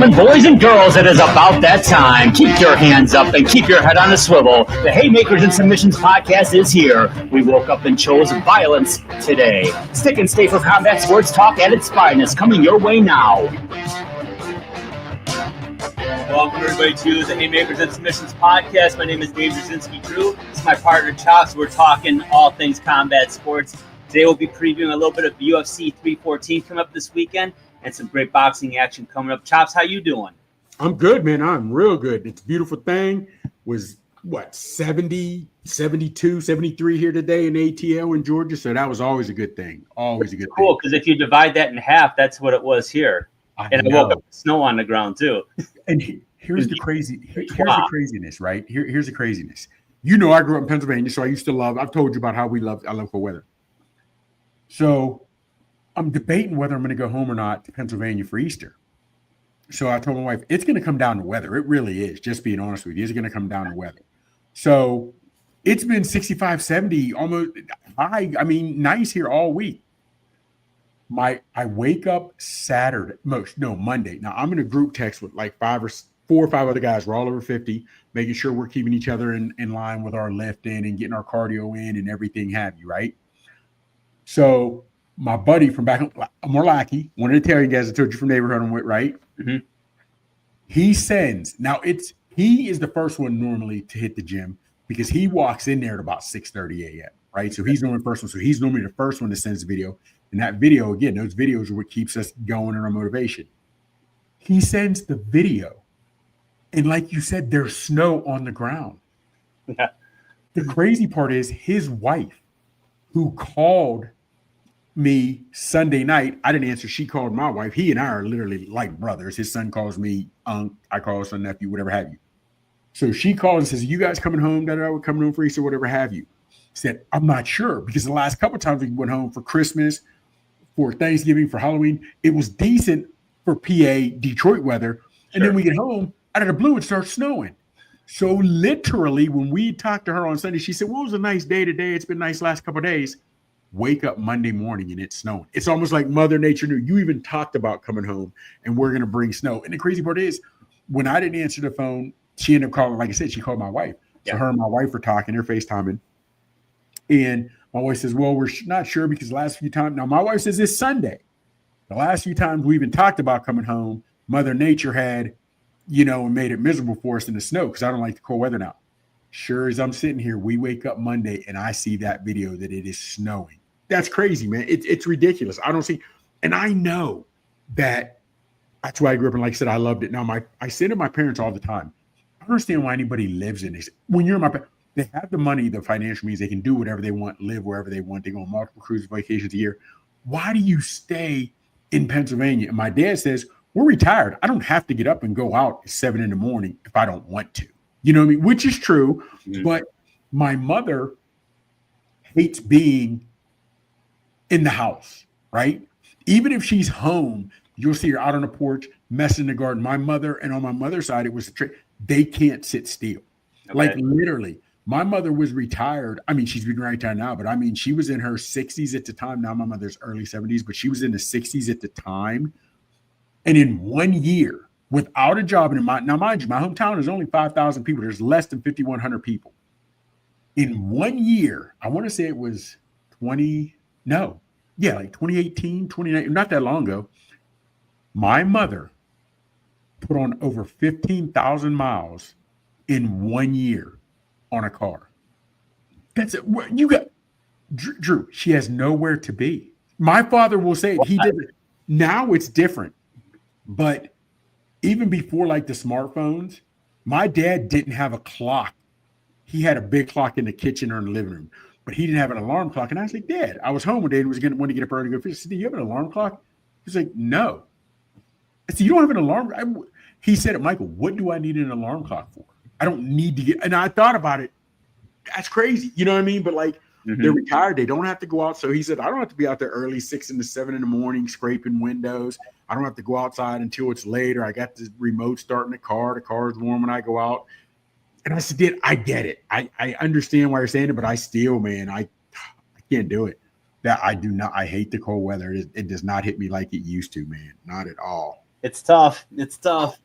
gentlemen, boys and girls, it is about that time. Keep your hands up and keep your head on a swivel. The Haymakers and Submissions podcast is here. We woke up and chose violence today. Stick and stay for combat sports talk at its finest, coming your way now. Welcome, everybody, to the Haymakers and Submissions podcast. My name is Dave Drew. This is my partner, Chops. We're talking all things combat sports. Today, we'll be previewing a little bit of UFC 314 coming up this weekend and some great boxing action coming up. Chops, how you doing? I'm good, man. I'm real good. It's a beautiful thing. Was, 70, 72, 73 here today in ATL in Georgia, so that was always a good thing. Always a good thing. Cool, because if you divide that in half, that's what it was here. I woke up with snow on the ground, too. And here's the craziness, right? Here's the craziness. You know, I grew up in Pennsylvania, so I've told you about how I love cold weather. So I'm debating whether I'm going to go home or not to Pennsylvania for Easter. So I told my wife, it's going to come down to weather. It really is, just being honest with you. It's going to come down to weather. So it's been 65, 70, almost high. I mean, nice here all week. I wake up Monday. Now I'm in a group text with like 4 or 5 other guys. We're all over 50, making sure we're keeping each other in line with our lifting and getting our cardio in and everything have you, right? So my buddy from back home, Morlaki, one of the Italian guys I told you from neighborhood I'm with, right? Mm-hmm. He is the first one normally to hit the gym because he walks in there at about 6:30 a.m., right? So he's normally the first one. So he's normally the first one that sends the video. And that video, again, those videos are what keeps us going in our motivation. He sends the video. And like you said, there's snow on the ground. Yeah. The crazy part is his wife, who called me Sunday night. I didn't answer. She called my wife. He and I are literally like brothers. His son calls me unc. I call his son nephew, whatever have you. So she calls and says, you guys coming home? We're coming home for Easter, whatever have you. Said, I'm not sure, because the last couple of times we went home for Christmas, for Thanksgiving, for Halloween, it was decent for PA Detroit weather. And then we get home, out of the blue, it starts snowing. So literally, when we talked to her on Sunday, she said, well, it was a nice day today. It's been nice last couple of days. Wake up Monday morning and it's snowing. It's almost like Mother Nature knew. You even talked about coming home and we're going to bring snow. And the crazy part is, when I didn't answer the phone, she ended up calling, like I said, she called my wife. Yeah. So her and my wife were talking, they're FaceTiming. And my wife says, well, we're not sure because the last few times, now my wife says it's Sunday. The last few times we even talked about coming home, Mother Nature had, and made it miserable for us in the snow because I don't like the cold weather now. Sure as I'm sitting here, we wake up Monday and I see that video that it is snowing. That's crazy, man. It's ridiculous. I don't see, and I know that's why I grew up and like I said, I loved it. Now I say to my parents all the time, I don't understand why anybody lives in this. When you're my parents, they have the money, the financial means, they can do whatever they want, live wherever they want. They go on multiple cruise vacations a year. Why do you stay in Pennsylvania? And my dad says, we're retired. I don't have to get up and go out at 7 a.m. if I don't want to. You know what I mean? Which is true. Mm-hmm. But my mother hates being in the house, right? Even if she's home, you'll see her out on the porch, messing in the garden. My mother, and on my mother's side, it was a trick. They can't sit still. Okay. Like literally. My mother was retired. I mean, she's been retired now, but I mean, she was in her 60s at the time. Now my mother's early 70s, but she was in the 60s at the time. And in 1 year, without a job, now mind you, my hometown is only 5,000 people. There's less than 5,100 people. In 1 year, I want to say it was 2018, 2019, not that long ago. My mother put on over 15,000 miles in 1 year. On a car. That's it. You got Drew. She has nowhere to be. My father will say it. He did it. Now it's different. But even before like the smartphones, my dad didn't have a clock. He had a big clock in the kitchen or in the living room, but he didn't have an alarm clock. And I was like, Dad, I was home one day and wanted to get up early to go fish. I said, do you have an alarm clock? He's like, no. I said, you don't have an alarm? He said, Michael, what do I need an alarm clock for? I don't need to get, and I thought about it. That's crazy. You know what I mean? But like, they're retired. They don't have to go out. So he said, I don't have to be out there early, 6 to 7 in the morning, scraping windows. I don't have to go outside until it's later. I got the remote starting the car. The car is warm when I go out. And I said, I get it. I understand why you're saying it, but I still, man, I can't do it. That I do not. I hate the cold weather. It does not hit me like it used to, man. Not at all. It's tough. It's tough.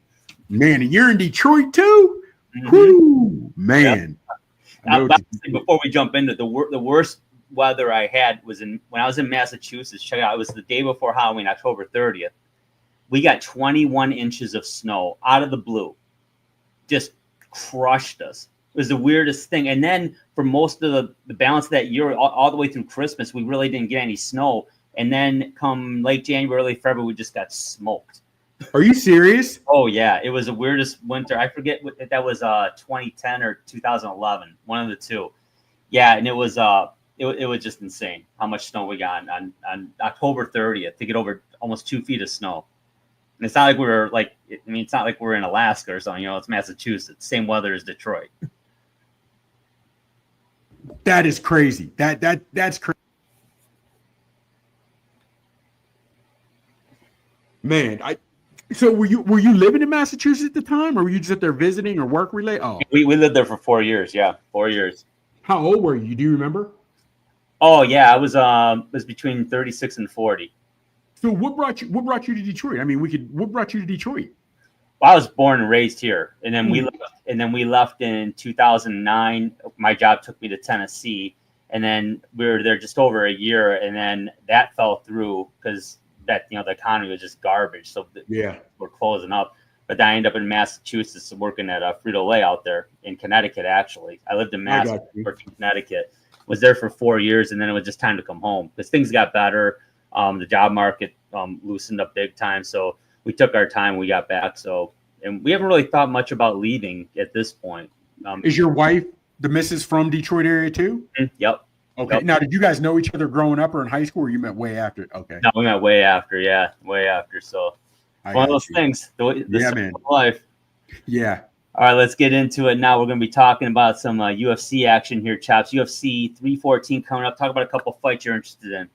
Man, and you're in Detroit too? Mm-hmm. Whoo, man. Yep. Before we jump into the worst weather I had was when I was in Massachusetts. Check it out. It was the day before Halloween, October 30th. We got 21 inches of snow out of the blue. Just crushed us. It was the weirdest thing. And then for most of the balance of that year, all the way through Christmas, we really didn't get any snow. And then come late January, early February, we just got smoked. Are you serious? Oh, yeah. It was the weirdest winter. I forget if that was 2010 or 2011, one of the two. Yeah, and it was it was just insane how much snow we got on October 30th to get over almost 2 feet of snow. And it's not like it's not like we're in Alaska or something. It's Massachusetts. Same weather as Detroit. That is crazy. That's crazy. Man, so were you living in Massachusetts at the time, or were you just up there visiting or work related? Oh, we lived there for 4 years. Yeah, 4 years. How old were you? Do you remember? Oh yeah, I was between 36 and 40. So what brought you to Detroit? I mean, what brought you to Detroit? Well, I was born and raised here, and then we left in 2009. My job took me to Tennessee, and then we were there just over a year, and then that fell through because the economy was just garbage. So we're closing up. But then I ended up in Massachusetts working at Frito-Lay out there in Connecticut. Actually, I lived in Massachusetts, Connecticut. Was there for 4 years, and then it was just time to come home because things got better. The job market loosened up big time, so we took our time. We got back, and we haven't really thought much about leaving at this point. Is your wife the missus from Detroit area too? Yep. Okay. Yep. Now, did you guys know each other growing up or in high school, or you met way after? Okay. No, we met way after. Yeah, way after. So one of those things. Man. Life. Yeah. All right, let's get into it now. We're going to be talking about some UFC action here, chaps. UFC 314 coming up. Talk about a couple fights you're interested in.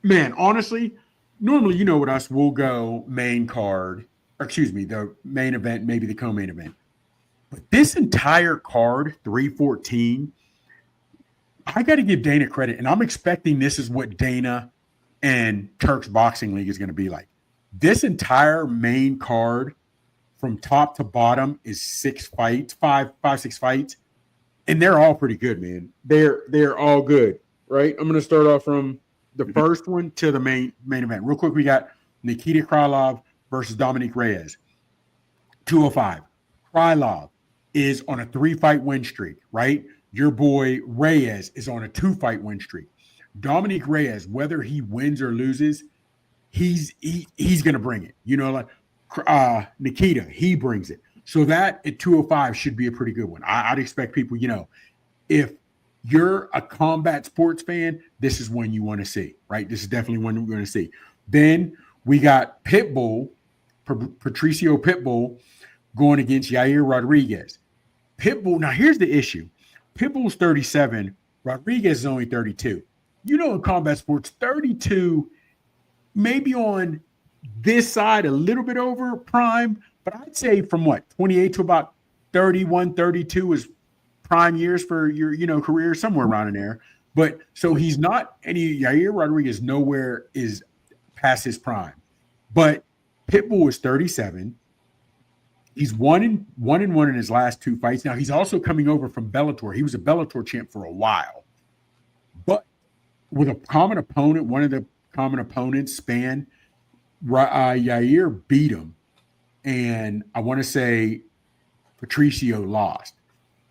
Man, honestly, normally, with us, we'll go main card, the main event, maybe the co-main event. But this entire card, 314, I got to give Dana credit, and I'm expecting this is what Dana and Turk's Boxing League is going to be like. This entire main card from top to bottom is 6 fights, five, 6 fights, and they're all pretty good, man. They're all good, right? I'm going to start off from the first one to the main event. Real quick, we got Nikita Krylov versus Dominic Reyes. 205. Krylov is on a 3-fight win streak, right? Your boy Reyes is on a 2-fight win streak. Dominic Reyes, whether he wins or loses, he's going to bring it. Nikita, he brings it. So that at 205 should be a pretty good one. I'd expect people, if you're a combat sports fan, this is one you want to see, right? This is definitely one we're going to see. Then we got Patricio Pitbull going against Yair Rodriguez. Pitbull, now here's the issue. Pitbull's 37, Rodriguez is only 32. In combat sports, 32 maybe on this side a little bit over prime, but I'd say from 28 to about 31, 32 is prime years for your career, somewhere around in there. But so he's not Yair Rodriguez nowhere is past his prime. But Pitbull is 37. He's one and one in his last 2 fights. Now he's also coming over from Bellator. He was a Bellator champ for a while. But with a common opponent, one of the common opponents, Span, Yair beat him. And I want to say Patricio lost.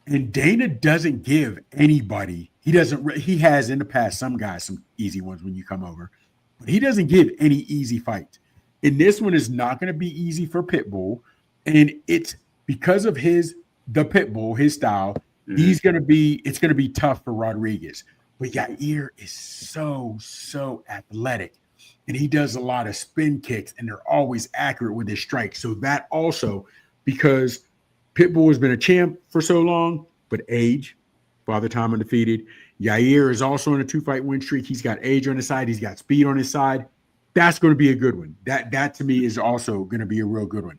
And Dana doesn't give anybody, he has in the past some guys, some easy ones when you come over, but he doesn't give any easy fights. And this one is not going to be easy for Pitbull. And it's because of the Pitbull, his style, it's going to be tough for Rodriguez. But Yair is so athletic. And he does a lot of spin kicks, and they're always accurate with his strikes. So that also, because Pitbull has been a champ for so long, but age, Father Time undefeated. Yair is also on a 2-fight win streak. He's got age on his side. He's got speed on his side. That's going to be a good one. That to me is also going to be a real good one.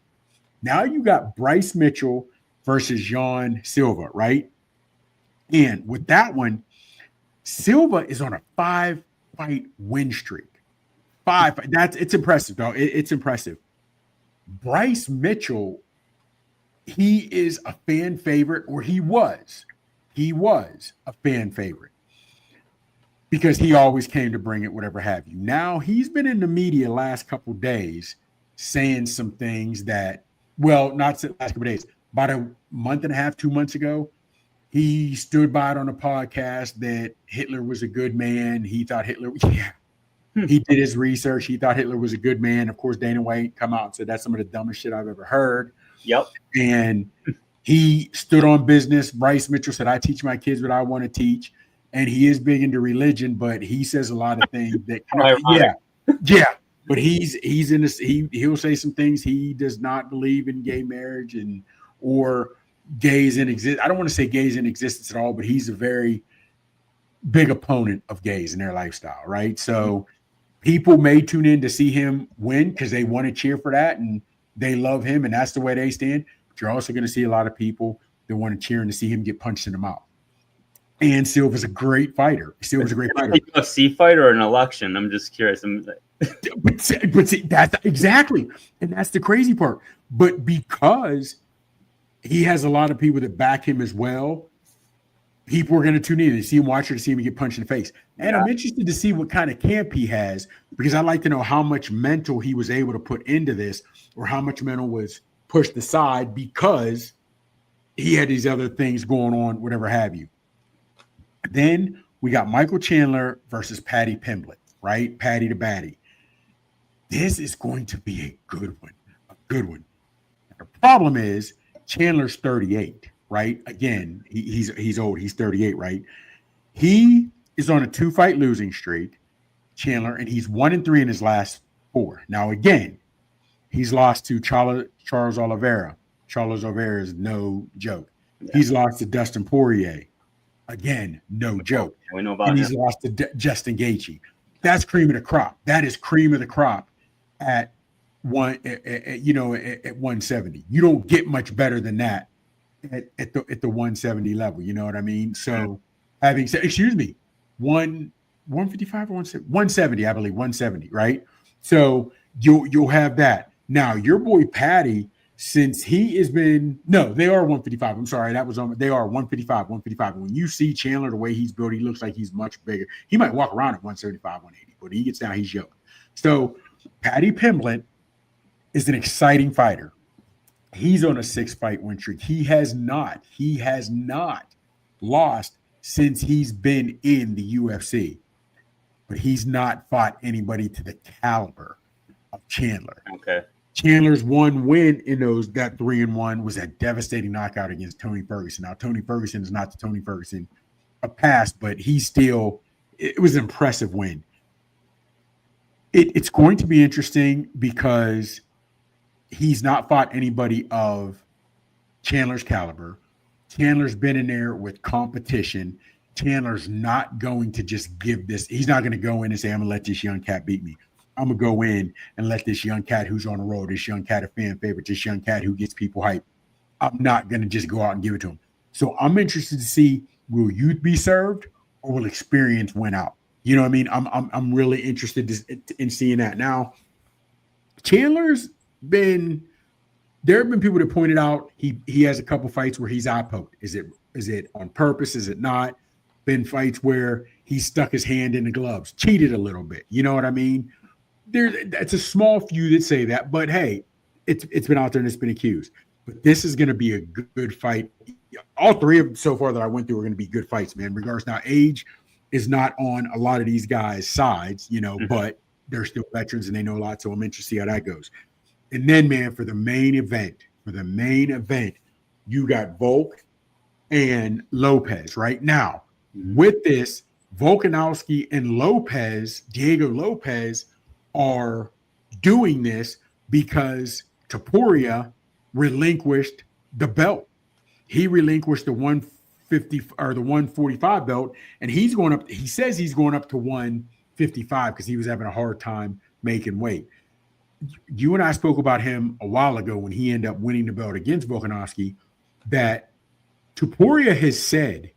Now you got Bryce Mitchell versus Jean Silva, right? And with that one, Silva is on a 5-fight win streak. It's impressive, though. It's impressive. Bryce Mitchell, he is a fan favorite, or he was a fan favorite because he always came to bring it, whatever have you. Now he's been in the media last couple days saying some things that, well, not the last couple days, about a month and a half, 2 months ago, he stood by it on a podcast that Hitler was a good man. He thought Hitler, he did his research. He thought Hitler was a good man. Of course, Dana White come out and said that's some of the dumbest shit I've ever heard. Yep. And he stood on business. Bryce Mitchell said, I teach my kids what I want to teach. And he is big into religion, but he says a lot of things that but he's in this, he'll say some things. He does not believe in gay marriage or gays in exist. I don't want to say gays in existence at all, but he's a very big opponent of gays in their lifestyle, right? So people may tune in to see him win because they want to cheer for that and they love him and that's the way they stand. But you're also going to see a lot of people that want to cheer and to see him get punched in the mouth. And Silva's a great fighter. Silva's a great fighter. A UFC fight or an election? I'm just curious. But see, that's exactly, and that's the crazy part. But because he has a lot of people that back him as well, people are going to tune in and see him, watch her, to see him get punched in the face. And I'm interested to see what kind of camp he has because I'd like to know how much mental he was able to put into this or how much mental was pushed aside because he had these other things going on, whatever have you. Then we got Michael Chandler versus Paddy Pimblett, right? Paddy to Batty. This is going to be a good one. A good one. The problem is Chandler's 38, right? Again, he's old. He's 38, right? He is on a 2-fight losing streak, Chandler, and he's 1-3 in his last 4. Now, again, he's lost to Charles Oliveira. Charles Oliveira is no joke. Yeah. He's lost to Dustin Poirier. Again, no joke. We know about and him. He's lost to Justin Gaethje. That's cream of the crop. That is cream of the crop at 170. You don't get much better than that at the 170 level. You know what I mean? So having said, 155 or 170, I believe 170, right? So you'll have that. Now your boy Paddy, since he has been, no, they are 155. I'm sorry, that was on. They are 155. When you see Chandler, the way he's built, he looks like he's much bigger. He might walk around at 175, 180, but he gets down, he's yoked. So Paddy Pimblett is an exciting fighter. He's on a 6-fight win streak. He has not lost since he's been in the UFC, but he's not fought anybody to the caliber of Chandler. Okay. Chandler's one win in that 3-1 was a devastating knockout against Tony Ferguson. Now, Tony Ferguson is not the Tony Ferguson of past, but it was an impressive win. It's going to be interesting because he's not fought anybody of Chandler's caliber. Chandler's been in there with competition. Chandler's not going to just give this. He's not going to go in and say, I'm going to let this young cat beat me. I'm going to go in and let this young cat who's on the road, this young cat a fan favorite, this young cat who gets people hyped, I'm not going to just go out and give it to him. So I'm interested to see, will youth be served or will experience win out? You know what I mean? I'm really interested in seeing that. Now, Chandler's there have been people that pointed out he has a couple fights where he's eye poked. Is it on purpose? Is it not? Been fights where he stuck his hand in the gloves, cheated a little bit. You know what I mean? It's a small few that say that, but hey, it's been out there and it's been accused. But this is going to be a good fight. All three of them so far that I went through are going to be good fights, man. Regardless, now age is not on a lot of these guys' sides, but they're still veterans and they know a lot. So I'm interested to see how that goes. And then, man, for the main event, you got Volk and Lopes right now. With this, Volkanovski and Diego Lopes, are doing this because Topuria relinquished the belt. He relinquished the 150 or the 145 belt, and he's going up. He says he's going up to 155 because he was having a hard time making weight. You and I spoke about him a while ago when he ended up winning the belt against Volkanovski, that Topuria has said,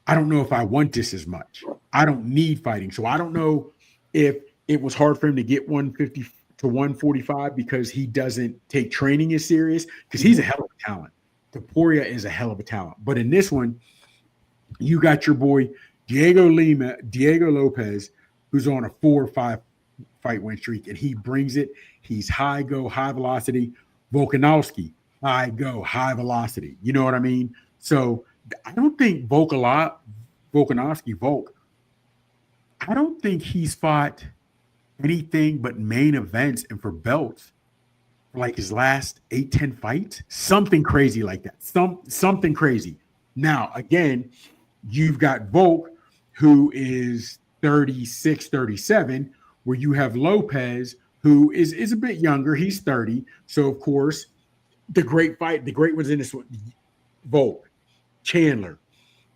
I don't know if I want this as much. I don't need fighting. So I don't know if it was hard for him to get 150 to 145 because he doesn't take training as serious, because he's a hell of a talent. Topuria is a hell of a talent. But in this one, you got your boy Diego Lopes, who's on a 4 or 5 fight win streak, and he brings it. He's high velocity. Volkanovski, high velocity. You know what I mean? So I don't think Volkanovski, I don't think he's fought anything but main events and for belts for like his last 8-10 fights. Something crazy like that. Something crazy. Now, again, you've got Volk, who is 36, 37, where you have Lopes, who is a bit younger. He's 30. So, of course, the great ones in this one, Volk, Chandler,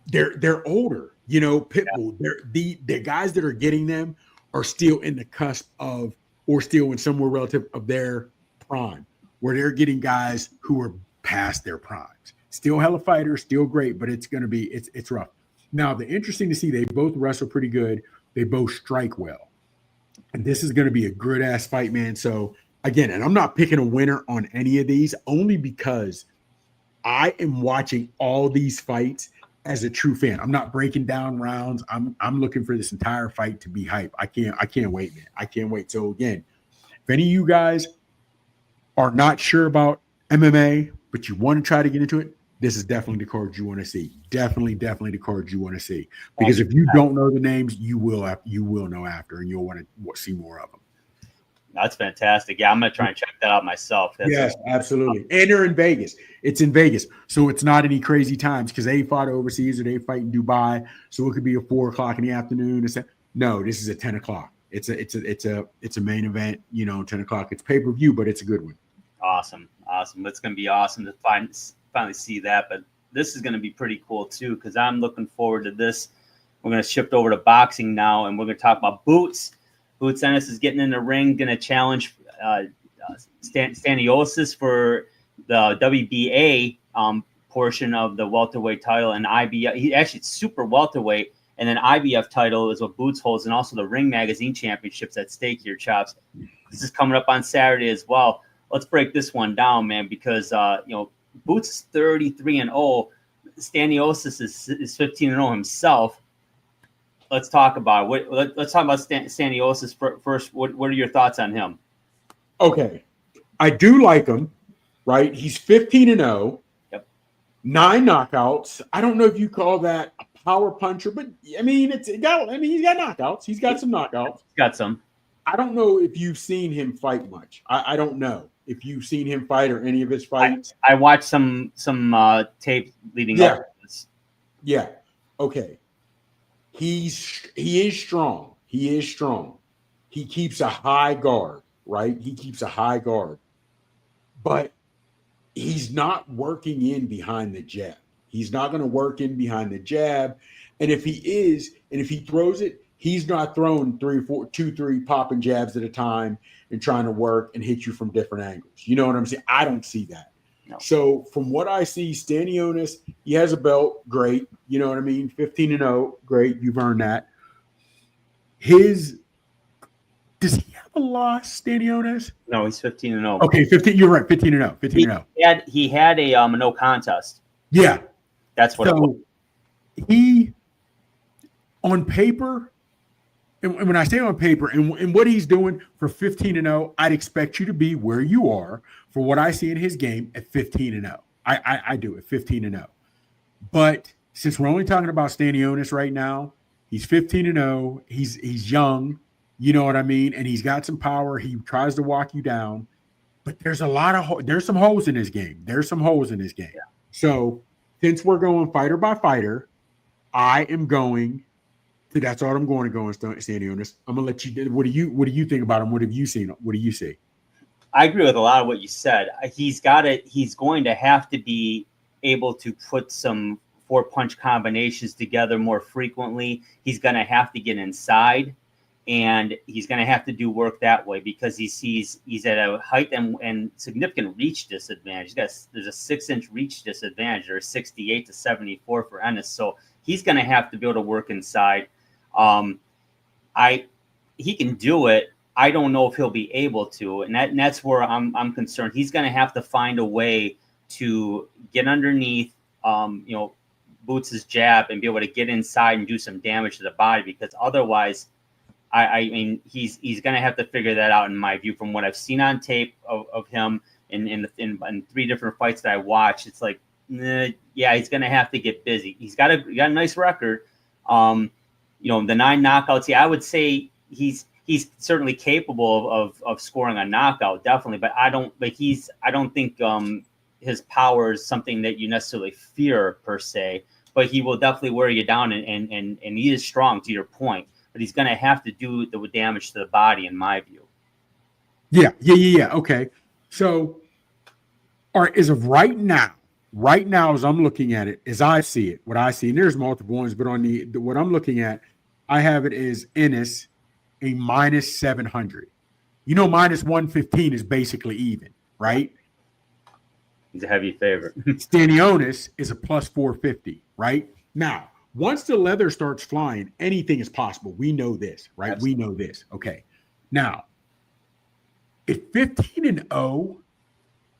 they're older. You know, Pitbull, the guys that are getting them are still in the cusp of, or still in somewhere relative of their prime, where they're getting guys who are past their primes. Still hella fighters, still great, but it's rough. Now, the interesting to see, they both wrestle pretty good. They both strike well. And this is going to be a good ass fight, man. So again, and I'm not picking a winner on any of these, only because I am watching all these fights as a true fan. I'm not breaking down rounds. I'm looking for this entire fight to be hype. I can't wait, man. I can't wait. So again, if any of you guys are not sure about MMA, but you want to try to get into it, this is definitely the card you want to see. Definitely the card you want to see. Because if you don't know the names, you will know after, and you'll want to see more of them. That's fantastic. Yeah, I'm going to try and check that out myself. Yes, absolutely. And they're in Vegas. It's in Vegas. So it's not any crazy times because they fought overseas or they fight in Dubai. So it could be a 4 o'clock in the afternoon. No, this is at 10 o'clock. It's a main event, 10 o'clock. It's pay-per-view, but it's a good one. Awesome. It's going to be awesome to finally see that. But this is going to be pretty cool too, because I'm looking forward to this. We're going to shift over to boxing now, and we're going to talk about Boots. Ennis is getting in the ring, going to challenge Stanionis for the WBA portion of the welterweight title, and IBF. He actually it's super welterweight, and then IBF title is what Boots holds, and also the Ring Magazine Championships at stake here, Chops. This is coming up on Saturday as well. Let's break this one down, man, because Boots is 33-0. Stanionis is 15-0 himself. Let's talk about it. Let's talk about Stanionis first. What are your thoughts on him? Okay, I do like him. Right, he's 15-0. Yep. 9 knockouts. I don't know if you call that a power puncher, but I mean, he's got knockouts. He's got some knockouts. Got some. I don't know if you've seen him fight much. I don't know if you've seen him fight or any of his fights. I watched some tape leading up to this. Yeah. Okay. He is strong. He is strong. He keeps a high guard, right? He keeps a high guard. But he's not working in behind the jab. He's not going to work in behind the jab. And if he is, and if he throws it, he's not throwing 3 popping jabs at a time and trying to work and hit you from different angles. You know what I'm saying? I don't see that. No. So from what I see, Stanionis, he has a belt. Great. You know what I mean? 15-0. Great. You've earned that. Does he have a loss, Stanionis? No, he's 15-0. Okay, 15. You're right. 15-0. 15-0. He had a no contest. Yeah. That's what it was. He, on paper, and when I say on paper, and what he's doing for 15-0, I'd expect you to be where you are for what I see in his game at 15-0. I do at 15-0. But since we're only talking about Stanionis right now, he's 15-0. He's young, you know what I mean, and he's got some power. He tries to walk you down, but there's some holes in his game. There's some holes in his game. Yeah. So since we're going fighter by fighter, I am going. That's all I'm going to go on Stanionis. I'm gonna let you. What do you think about him? What have you seen? What do you see? I agree with a lot of what you said. He's going to have to be able to put some 4-punch combinations together more frequently. He's going to have to get inside, and he's going to have to do work that way because he's at a height and significant reach disadvantage. There's a 6-inch reach disadvantage, or 68 to 74 for Ennis. So he's going to have to be able to work inside. He can do it. I don't know if he'll be able to, and that's where I'm concerned. He's going to have to find a way to get underneath, Boots' jab and be able to get inside and do some damage to the body, because otherwise, I mean, he's going to have to figure that out, in my view, from what I've seen on tape of him in 3 different fights that I watched. It's like, he's going to have to get busy. He got a nice record. The 9 knockouts. Yeah, I would say he's certainly capable of scoring a knockout, definitely. But I don't think his power is something that you necessarily fear per se. But he will definitely wear you down, and he is strong, to your point. But he's going to have to do the damage to the body, in my view. Yeah. Okay. So, all right, as of right now, as I'm looking at it, as I see it, what I see, and there's multiple ones, but on what I'm looking at, I have it as Ennis a minus 700. Minus 115 is basically even, right? He's a heavy favorite. Stanionis is a plus 450, right? Now, once the leather starts flying, anything is possible. We know this, right? Absolutely. We know this. Okay. Now, at 15-0,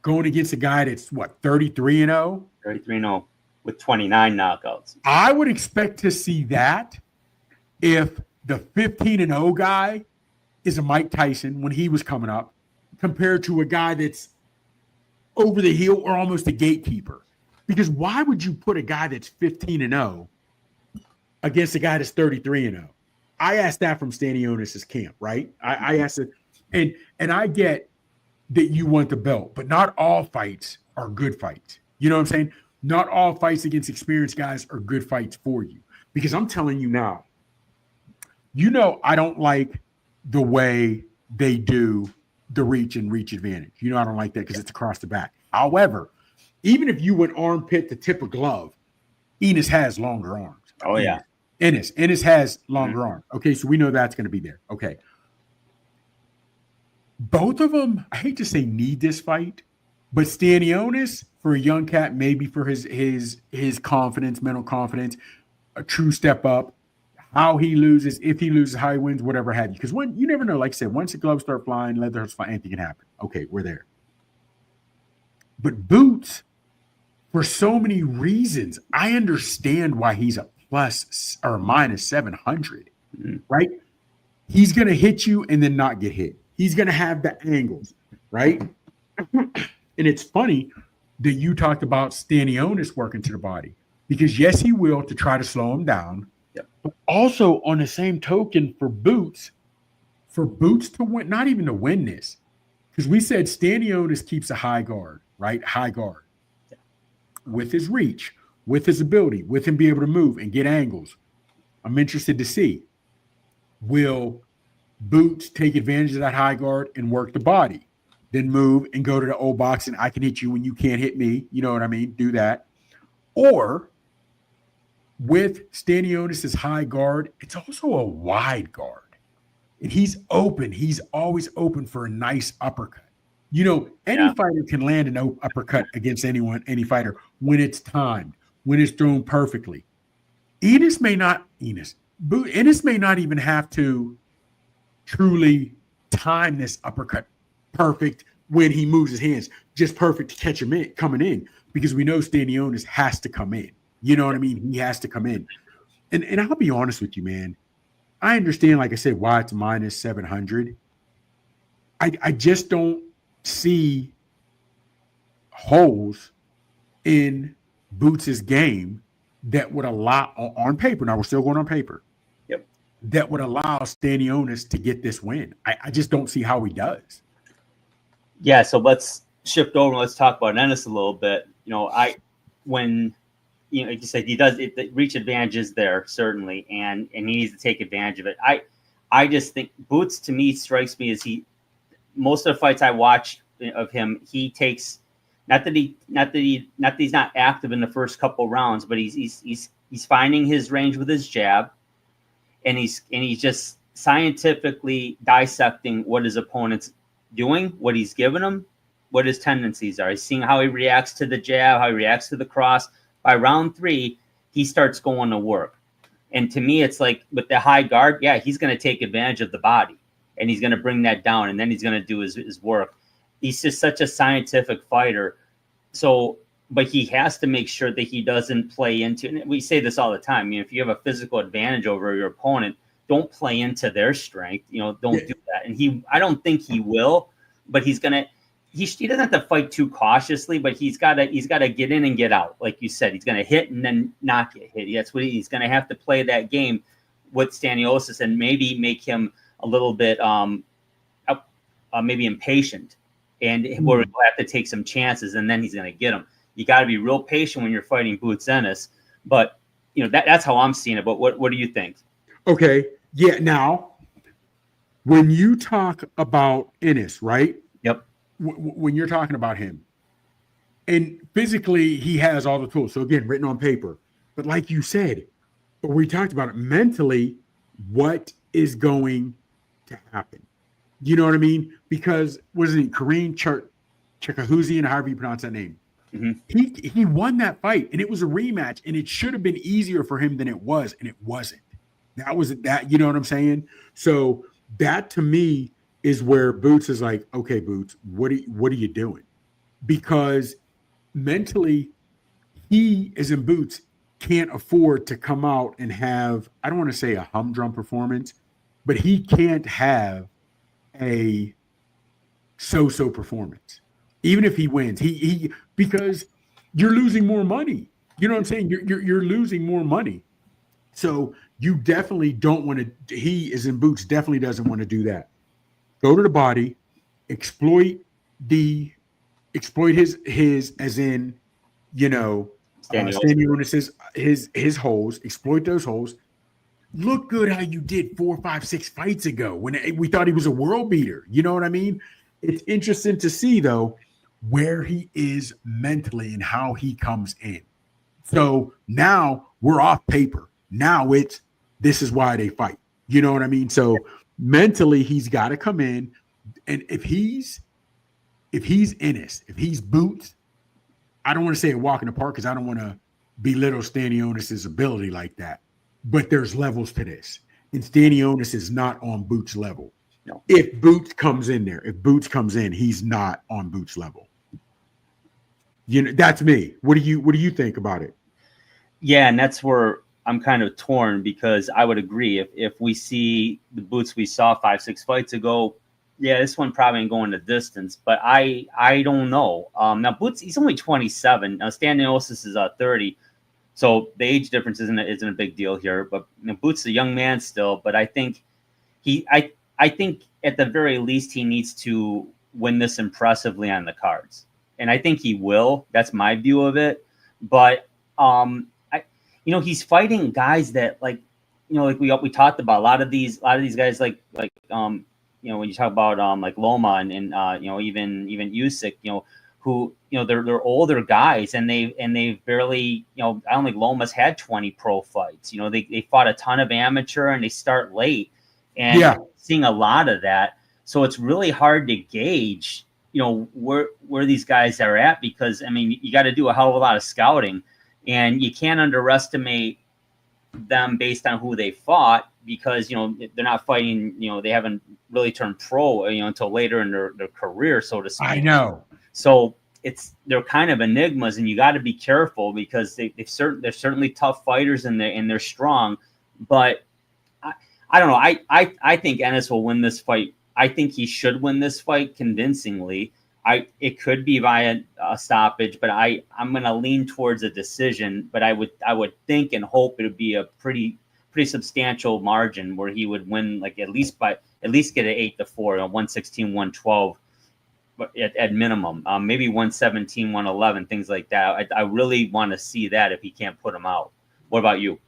going against a guy that's 33-0? 33-0 with 29 knockouts. I would expect to see that if the 15-0 guy is a Mike Tyson when he was coming up, compared to a guy that's over the hill or almost a gatekeeper. Because why would you put a guy that's 15-0 against a guy that's 33-0? I asked that from Stanionis' camp, right? I asked it, and I get that you want the belt, but not all fights are good fights. You know what I'm saying? Not all fights against experienced guys are good fights for you. Because I'm telling you now, I don't like the way they do the reach advantage. I don't like that because it's across the back. However, even if you went armpit to tip of glove, Ennis has longer arms. Oh, yeah. Ennis has longer arms. Okay, so we know that's going to be there. Okay. Both of them, I hate to say need this fight, but Stanionis, for a young cat, maybe for his confidence, mental confidence, a true step up. How he loses, if he loses, how he wins, whatever have you. Because you never know. Like I said, once the gloves start flying, leather flying, anything can happen. Okay, we're there. But Boots, for so many reasons, I understand why he's a plus or minus 700, right? He's going to hit you and then not get hit. He's going to have the angles, right? And it's funny that you talked about Stanionis working to the body, because yes, he will, to try to slow him down. Yep. But also on the same token, for Boots to win, not even to win this, because we said Stanionis keeps a high guard, right? High guard. Yeah. With his reach, with his ability, with him be able to move and get angles. I'm interested to see, will Boots take advantage of that high guard and work the body, then move and go to the old boxing, I can hit you when you can't hit me. You know what I mean? Do that. Or with Stanionis' high guard, it's also a wide guard. And he's open. He's always open for a nice uppercut. Any fighter can land an uppercut against any fighter when it's timed, when it's thrown perfectly. Ennis may not even have to truly time this uppercut perfect when he moves his hands, just perfect to catch him coming in, because we know Stanionis has to come in. You know what I mean? He has to come in. And I'll be honest with you, man. I understand, like I said, why it's minus 700. I just don't see holes in Boots' game that would allow, on paper, now we're still going on paper, that would allow Stanionis to get this win. I just don't see how he does. Yeah, so let's shift over and let's talk about Ennis a little bit. Like you said, he does it. The reach advantage is there, certainly, and he needs to take advantage of it. I just think Boots, to me, strikes me as most of the fights I watch of him, he takes, not that he's not active in the first couple rounds, but he's finding his range with his jab, and he's just scientifically dissecting what his opponent's doing, what he's giving him, what his tendencies are. He's seeing how he reacts to the jab, how he reacts to the cross. By round 3, he starts going to work. And to me, it's like with the high guard, he's going to take advantage of the body. and he's going to bring that down, and then he's going to do his work. He's just such a scientific fighter. So, but he has to make sure that he doesn't play into, and we say this all the time, if you have a physical advantage over your opponent, don't play into their strength, don't do that. And I don't think he will, but he doesn't have to fight too cautiously, but he's got to get in and get out. Like you said, he's going to hit and then not get hit. That's what he's going to have to play that game with Stanionis, and maybe make him a little bit maybe impatient, and where he'll have to take some chances, and then he's going to get them. You got to be real patient when you're fighting Boots Ennis, but that's how I'm seeing it. But what do you think? Okay, yeah. Now, when you talk about Ennis, right? Yep. When you're talking about him, and physically he has all the tools. So again, written on paper, but like you said, or we talked about it mentally, what is going to happen? You know what I mean? Because wasn't it Kareem Chekahuzian, however you pronounce that name? Mm-hmm. He won that fight, and it was a rematch, and it should have been easier for him than it was, and it wasn't. That you know what I'm saying? So that to me is where Boots is like, okay, Boots, what are you doing? Because mentally, he is in Boots can't afford to come out and have, I don't want to say a humdrum performance, but he can't have a so-so performance. Even if he wins, he because you're losing more money. You know what I'm saying? You're losing more money. So you definitely don't want to, he is in Boots, definitely doesn't want to do that. Go to the body, exploit his as in, Stanionis his holes, exploit those holes. Look good how you did 4, 5, 6 fights ago when we thought he was a world beater. You know what I mean? It's interesting to see though where he is mentally and how he comes in. So now we're off paper. Now this is why they fight. You know what I mean? So mentally he's got to come in, and if he's Ennis, if he's Boots, I don't want to say a walk in the park because I don't want to belittle Stanionis' ability like that. But there's levels to this. And Stanionis is not on Boots' level. No. If Boots comes in there, he's not on Boots' level. That's me. What do you think about it? Yeah, and that's where I'm kind of torn, because I would agree if we see the Boots we saw 5, 6 fights ago, yeah, this one probably ain't going the distance, but I don't know. Now Boots, he's only 27. Now Stanionis is 30, so the age difference isn't a big deal here. But Boots is a young man still. But I think I think at the very least he needs to win this impressively on the cards, and I think he will. That's my view of it. But he's fighting guys that like we talked about, a lot of these guys like when you talk about like Loma and even Usyk, who they're older guys, and they've barely, I don't think Loma's had 20 pro fights. They fought a ton of amateur, and they start late, and seeing a lot of that. So it's really hard to gauge where these guys are at, because you got to do a hell of a lot of scouting, and you can't underestimate them based on who they fought, because they're not fighting, they haven't really turned pro until later in their career, so to speak. I know. So they're kind of enigmas, and you got to be careful, because they're certainly tough fighters, and they're strong. But I don't know. I think Ennis will win this fight. I think he should win this fight convincingly. It could be via a stoppage, but I'm going to lean towards a decision. But I would think and hope it would be a pretty substantial margin where he would win, like at least get an 8-4, 116, 112, but at minimum, maybe 117, 111, things like that. I really want to see that if he can't put him out. What about you?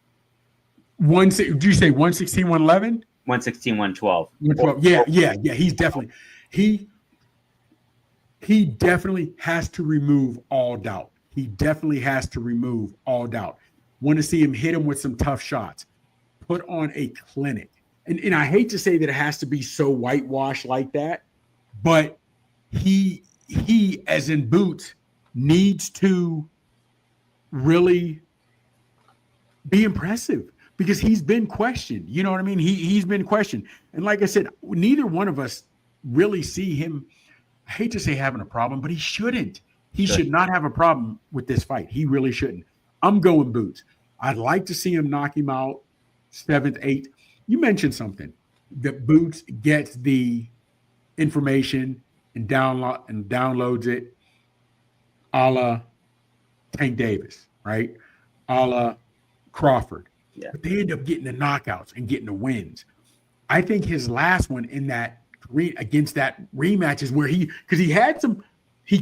Do you say 116, 111? 116, 112. 112. Yeah. He's definitely he definitely has to remove all doubt. Want to see him hit him with some tough shots. Put on a clinic. And I hate to say that it has to be so whitewashed like that, but he as in Boots needs to really be impressive, because he's been questioned. You know what I mean? He's been questioned. And like I said, neither one of us really see him, I hate to say having a problem, but he shouldn't. He should not have a problem with this fight. He really shouldn't. I'm going Boots. I'd like to see him knock him out 7th, 8th. You mentioned something that Boots gets the information and downloads it a la Tank Davis, right? A la Crawford. Yeah. But they end up getting the knockouts and getting the wins. I think his last one in that against that rematch is where he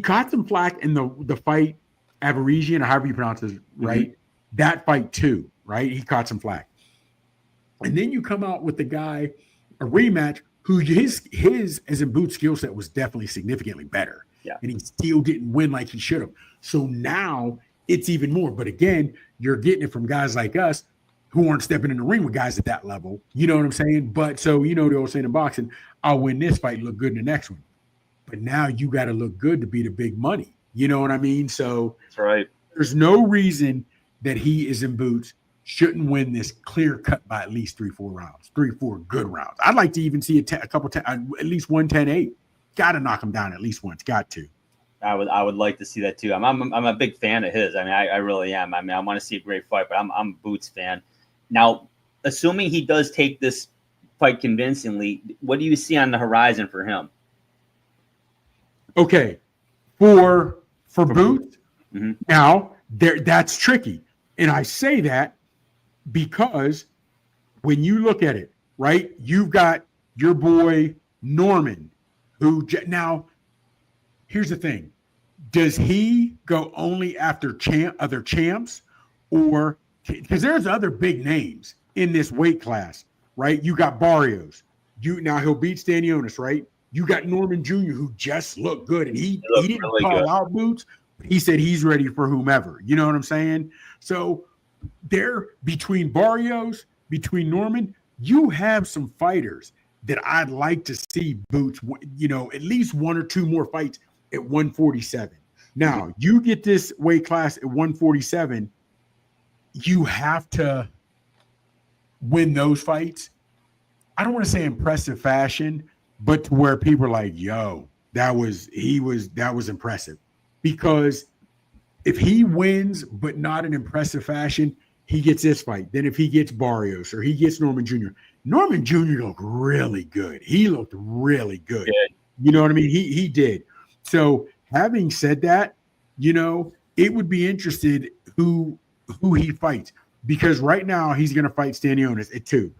caught some flack in the fight Avaresian, or however you pronounce it, right? Mm-hmm. That fight too, right? He caught some flack. And then you come out with the guy, a rematch, who his as in Boots' skill set was definitely significantly better. Yeah. And he still didn't win like he should have. So now it's even more. But again, you're getting it from guys like us who aren't stepping in the ring with guys at that level. You know what I'm saying? But so, you know, the old saying in boxing, I'll win this fight, look good in the next one. But now you got to look good to be the big money. You know what I mean? So that's right. There's no reason that he is in Boots shouldn't win this clear cut by at least 3-4 rounds, 3-4 good rounds. I'd like to even see at least 1-10-8. Got to knock him down at least once. Got to. I would like to see that too. I'm a big fan of his. I mean, I really am. I mean, I want to see a great fight, but I'm a Boots fan. Now, assuming he does take this fight convincingly, what do you see on the horizon for him? Okay, for Boots, now that's tricky, and I say that because when you look at it, right, you've got your boy Norman, who now here's the thing: does he go only after other champs, or because there's other big names in this weight class, right? You got Barrios, now he'll beat Stanionis, right? You got Norman Jr., who just looked good, and he didn't really call out Boots, but he said he's ready for whomever. You know what I'm saying? So there, between Barrios, between Norman, you have some fighters that I'd like to see Boots, you know, at least 1 or 2 more fights at 147. Now, you get this weight class at 147, you have to win those fights. I don't want to say impressive fashion, but to where people are like, yo, that was impressive. Because if he wins, but not in impressive fashion, he gets this fight. Then if he gets Barrios or he gets Norman Jr., Norman Jr. looked really good. He looked really good. Yeah. You know what I mean? He did. So having said that, you know, it would be interested who he fights. Because right now he's going to fight Stanionis at 2.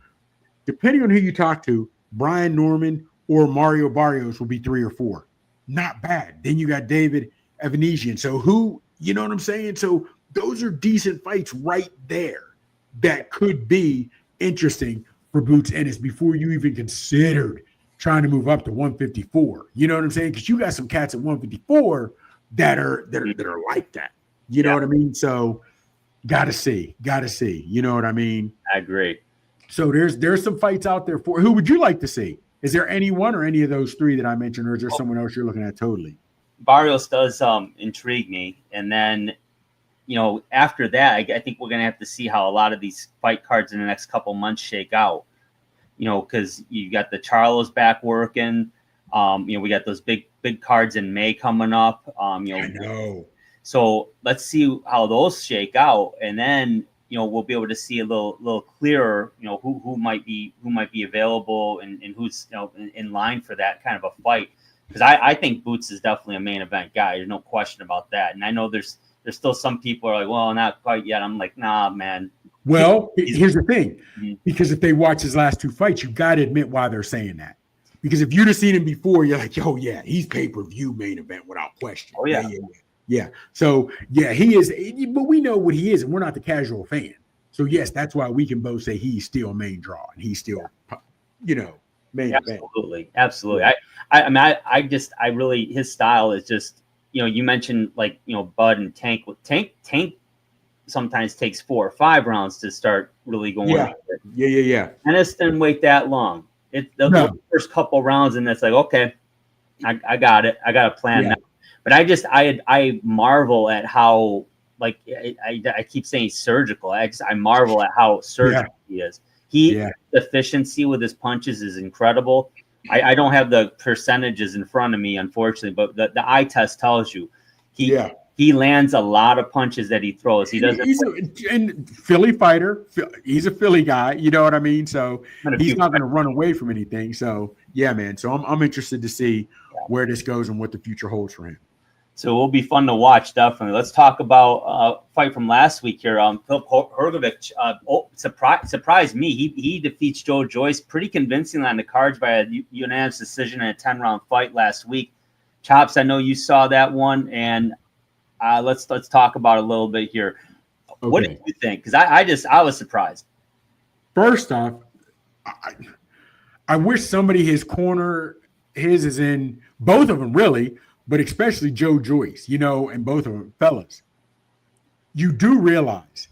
Depending on who you talk to, Brian Norman or Mario Barrios will be 3 or 4. Not bad. Then you got David Evanesian. So who, you know what I'm saying? So those are decent fights right there that could be interesting for Boots Ennis before you even considered trying to move up to 154. You know what I'm saying? Because you got some cats at 154 that are like that. You know what I mean? So gotta see. You know what I mean? I agree. So there's some fights out there for who would you like to see? Is there anyone or any of those 3 that I mentioned, or is there someone else you're looking at totally? Barrios does intrigue me. And then, you know, after that, I think we're going to have to see how a lot of these fight cards in the next couple months shake out. You know, because you got the Charlos back working. You know, we got those big cards in May coming up. You know, I know. So let's see how those shake out, and then, you know, we'll be able to see a little clearer, you know, who might be available and who's, you know, in line for that kind of a fight. Because I think Boots is definitely a main event guy. There's no question about that. And I know there's still some people are like, well, not quite yet. I'm like, nah, man. Well, here's the thing. Because if they watch his last 2 fights, you got to admit why they're saying that. Because if you'd have seen him before, you're like, oh, yeah, he's pay-per-view main event without question. Oh, yeah. Yeah. So, yeah, he is. But we know what he is, and we're not the casual fan. So, yes, that's why we can both say he's still main draw, and he's still, you know, main event. Absolutely. I mean, I really, his style is just, you know, you mentioned, like, you know, Bud and Tank. Tank sometimes takes 4 or 5 rounds to start really going. Yeah. Ennis didn't wait that long. The first couple rounds, and it's like, okay, I got it. I got a plan now. But I marvel at how like I keep saying surgical. I marvel at how surgical he is. The efficiency with his punches is incredible. I don't have the percentages in front of me, unfortunately, but the eye test tells you he lands a lot of punches that he throws. He doesn't. He's a Philly fighter. He's a Philly guy. You know what I mean? So he's not going to run away from anything. So yeah, man. So I'm interested to see where this goes and what the future holds for him. So it will be fun to watch, definitely. Let's talk about fight from last week here. Fillip Hrgovic surprised me. He defeats Joyce pretty convincingly on the cards by a unanimous decision in a 10-round fight last week. Chops, I know you saw that one, and let's talk about it a little bit here. Okay. What did you think? Because I was surprised. First off, I wish somebody his corner, his is in both of them really, but especially Joyce, and both of them, fellas, you do realize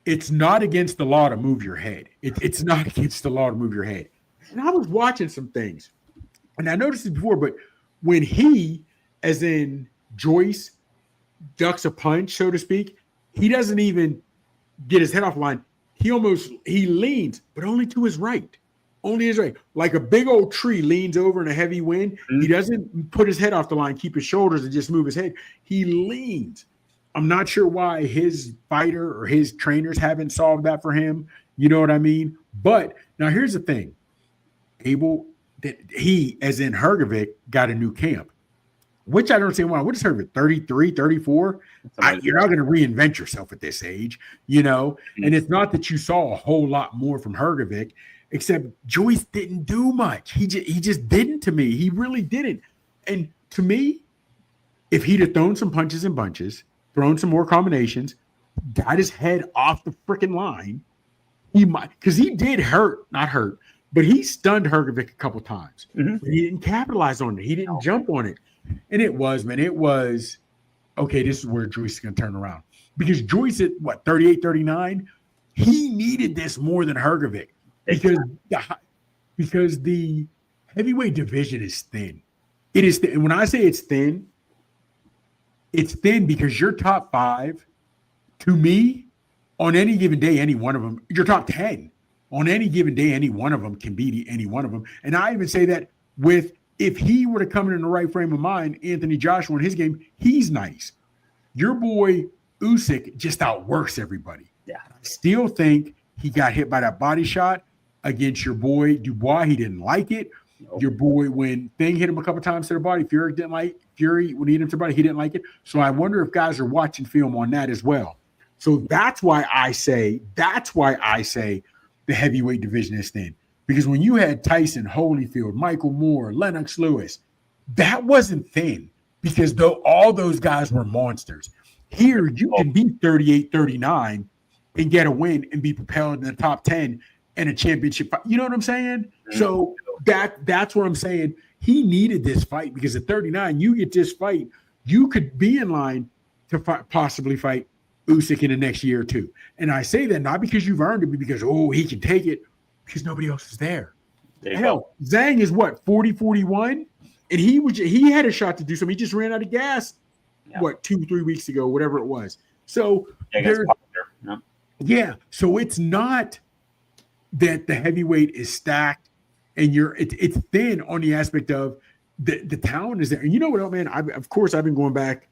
it's not against the law to move your head. It's not against the law to move your head. And I was watching some things, and I noticed it before, but when he, as in Joyce, ducks a punch, so to speak, he doesn't even get his head off the line. He leans, but only to his right. Only his right. Like a big old tree leans over in a heavy wind. Mm-hmm. He doesn't put his head off the line, keep his shoulders, and just move his head. He leans. I'm not sure why his fighter or his trainers haven't solved that for him. You know what I mean? But now here's the thing. He, as in Hrgovic, got a new camp, which I don't see why. What is Hrgovic, 33, 34? You're not going to reinvent yourself at this age, Mm-hmm. And it's not that you saw a whole lot more from Hrgovic, except Joyce didn't do much. He just didn't to me. He really didn't. And to me, if he'd have thrown some punches and bunches, thrown some more combinations, got his head off the freaking line, he might, because he did not hurt, but he stunned Hrgovic a couple times. Mm-hmm. But he didn't capitalize on it. He didn't jump on it. And it was, okay, this is where Joyce is going to turn around. Because Joyce at, 38, 39, he needed this more than Hrgovic. Because the heavyweight division is thin. It is thin. And when I say it's thin because your top 5, to me, on any given day, any one of them, your top 10, on any given day, any one of them can beat any one of them. And I even say that if he were to come in the right frame of mind, Anthony Joshua in his game, he's nice. Your boy Usyk just outworks everybody. Yeah. I still think he got hit by that body shot against your boy Dubois. He didn't like it. Nope. Your boy, when Thing hit him a couple times to the body, Fury when he hit him to the body, he didn't like it. So I wonder if guys are watching film on that as well. So that's why I say the heavyweight division is thin. Because when you had Tyson, Holyfield, Michael Moore, Lennox Lewis, that wasn't thin because all those guys were monsters. Here, you can be 38, 39 and get a win and be propelled in the top 10 and a championship fight. You know what I'm saying? Mm-hmm. So that's what I'm saying. He needed this fight because at 39, you get this fight, you could be in line to possibly fight Usyk in the next year or two. And I say that not because you've earned it, but because, he can take it. Because nobody else is there. Hell, Zhang is 40, 41? And he had a shot to do something. He just ran out of gas, 2-3 weeks ago, whatever it was. So, so it's not that the heavyweight is stacked and it's thin on the aspect of the talent is there. And you know what, man? Of course, I've been going back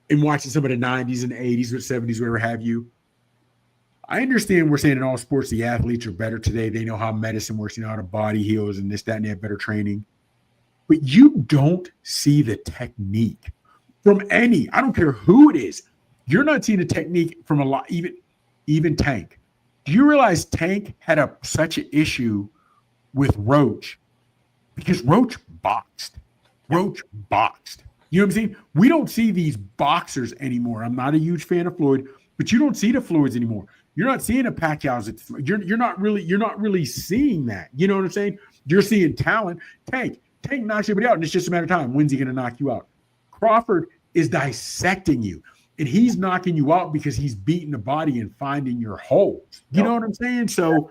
and watching some of the 90s and the 80s or 70s, whatever have you. I understand we're saying in all sports the athletes are better today. They know how medicine works, how the body heals and this, that, and they have better training. But you don't see the technique from any. I don't care who it is. You're not seeing the technique from a lot, even Tank. Do you realize Tank had such an issue with Roach because Roach boxed. You know what I'm saying? We don't see these boxers anymore. I'm not a huge fan of Floyd, but you don't see the Floyds anymore. You're not seeing a Pacquiao's. You're not really seeing that. You know what I'm saying? You're seeing talent. Tank knocks everybody out, and it's just a matter of time. When's he going to knock you out? Crawford is dissecting you, and he's knocking you out because he's beating the body and finding your holes. You know what I'm saying? So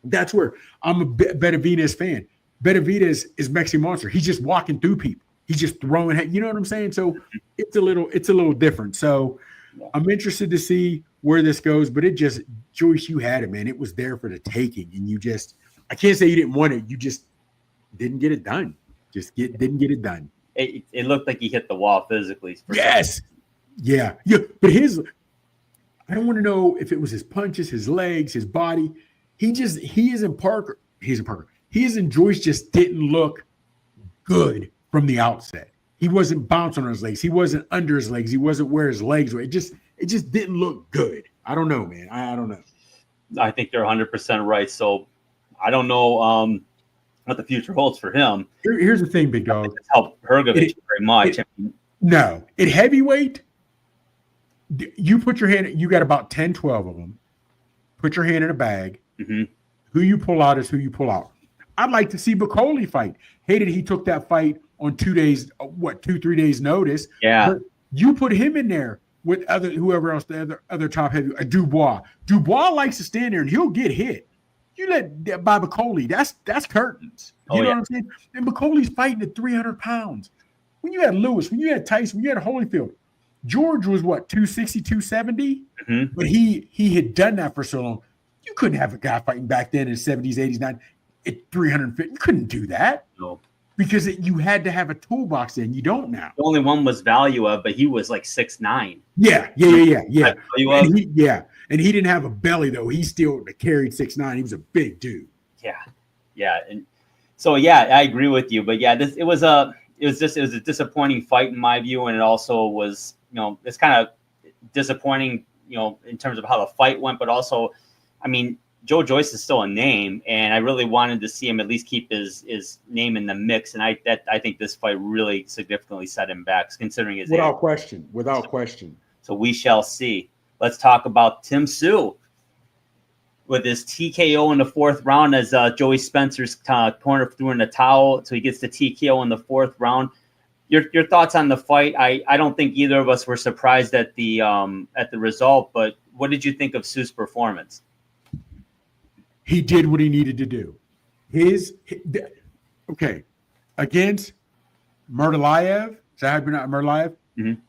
that's where I'm a Benavidez fan. Benavidez is Mexican monster. He's just walking through people. He's just throwing. You know what I'm saying? So it's a little different. So I'm interested to see where this goes, but Joyce, you had it, man. It was there for the taking, and I can't say you didn't want it. You just didn't get it done. Didn't get it done. It looked like he hit the wall physically. Yes. Yeah. But I don't want to know if it was his punches, his legs, his body. He isn't Parker. He isn't Joyce, just didn't look good from the outset. He wasn't bouncing on his legs. He wasn't under his legs. He wasn't where his legs were. It just didn't look good. I don't know, man. I don't know. I think you're 100% right. So I don't know what the future holds for him. Here's the thing, big dog. It's helped Hrgovic very much. No. At heavyweight, you put your hand, you got about 10, 12 of them. Put your hand in a bag. Mm-hmm. Who you pull out is who you pull out. I'd like to see Bacoli fight. Hated he took that fight on 2 days, 2-3 days notice. Yeah. But you put him in there with whoever else, the other top heavy, Dubois. Dubois likes to stand there and he'll get hit. You let by Bacoli, that's curtains. You know what I'm saying? And Bacoli's fighting at 300 pounds. When you had Lewis, when you had Tyson, when you had Holyfield, George was 260, 270? Mm-hmm. But he had done that for so long. You couldn't have a guy fighting back then in the 70s, 80s, 90s at 350. You couldn't do that. No. Because you had to have a toolbox then. You don't now. The only one was Valuev, but he was like 6'9". Yeah. And he didn't have a belly, though. He still carried 6'9". He was a big dude. Yeah. And so, I agree with you. But, it was a disappointing fight in my view. And it also was, it's kind of disappointing, in terms of how the fight went. But also, I mean, Joe Joyce is still a name, and I really wanted to see him at least keep his name in the mix. And I think this fight really significantly set him back, considering his without age. question. So we shall see. Let's talk about Tim Tszyu with his TKO in the fourth round as Joey Spencer's corner threw in the towel, so he gets the TKO in the fourth round. Your thoughts on the fight? I don't think either of us were surprised at the result, but what did you think of Tszyu's performance? He did what he needed to do. Against Murdalayev. Is that how you pronounce Murdalayev? Mm-hmm.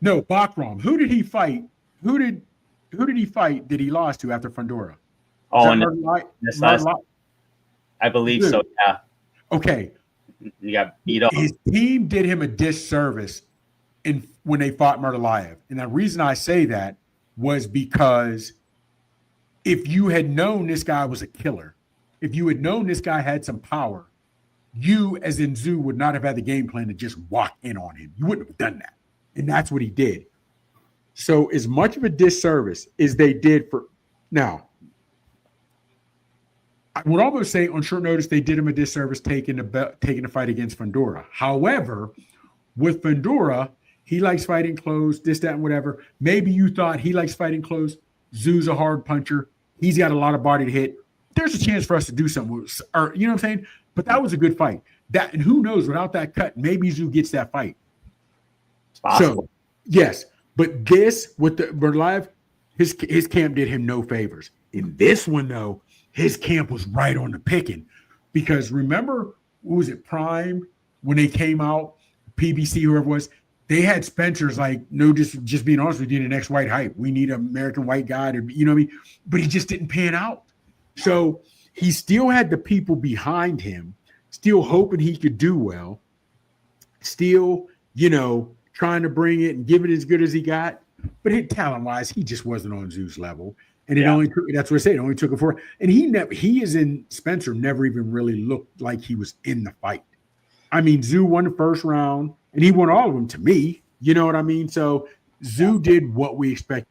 No, Bakram. Who did he fight? Who did he fight that he lost to after Fundora? Oh, and I believe so. Yeah. Okay. He got beat up. His team did him a disservice when they fought Murdalayev, and the reason I say that was because if you had known this guy was a killer, if you had known this guy had some power, you, as in Tszyu, would not have had the game plan to just walk in on him. You wouldn't have done that. And that's what he did. So as much of a disservice as they did for – now, I would almost say on short notice they did him a disservice taking the fight against Fundora. However, with Fundora, he likes fighting close, this, that, and whatever. Maybe you thought he likes fighting close. Tszyu's a hard puncher. He's got a lot of body to hit. There's a chance for us to do something. Or, you know what I'm saying? But that was a good fight. And who knows, without that cut, maybe Tszyu gets that fight. It's possible. So, yes. But this, with the Murdalayev, his camp did him no favors. In this one, though, his camp was right on the picking. Because remember, what was it, Prime, when they came out, PBC, whoever it was, they had Spencer's like, no, just being honest with you, the next white hype. We need an American white guy to, you know what I mean? But he just didn't pan out. So he still had the people behind him, still hoping he could do well, still, trying to bring it and give it as good as he got. But talent-wise, he just wasn't on Tszyu's level. And it only took, that's what I said, it only took him for. And he is in Spencer, never even really looked like he was in the fight. I mean, Tszyu won the first round, and he won all of them to me. You know what I mean? So Tszyu did what we expected.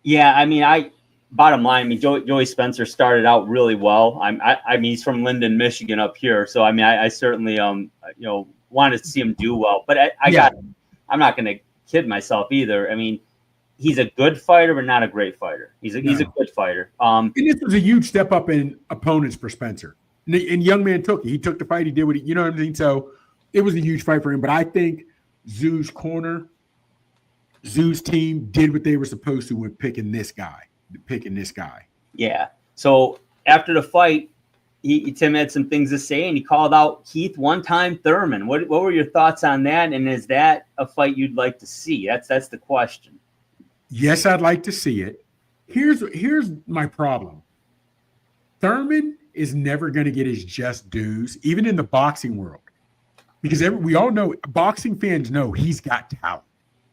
Yeah, I mean, bottom line, Joey Spencer started out really well. I mean, he's from Linden, Michigan, up here, so I mean, I certainly wanted to see him do well. But I'm not going to kid myself either. I mean, he's a good fighter, but not a great fighter. He's a good fighter. And this was a huge step up in opponents for Spencer. And young man took it. He took the fight. He did what you know what I mean? So it was a huge fight for him. But I think Tszyu's team did what they were supposed to with picking this guy. Yeah. So after the fight, Tim had some things to say, and he called out Keith one time Thurman. What were your thoughts on that? And is that a fight you'd like to see? That's the question. Yes, I'd like to see it. Here's my problem. Thurman is never going to get his just dues, even in the boxing world, because we all know, boxing fans know he's got talent.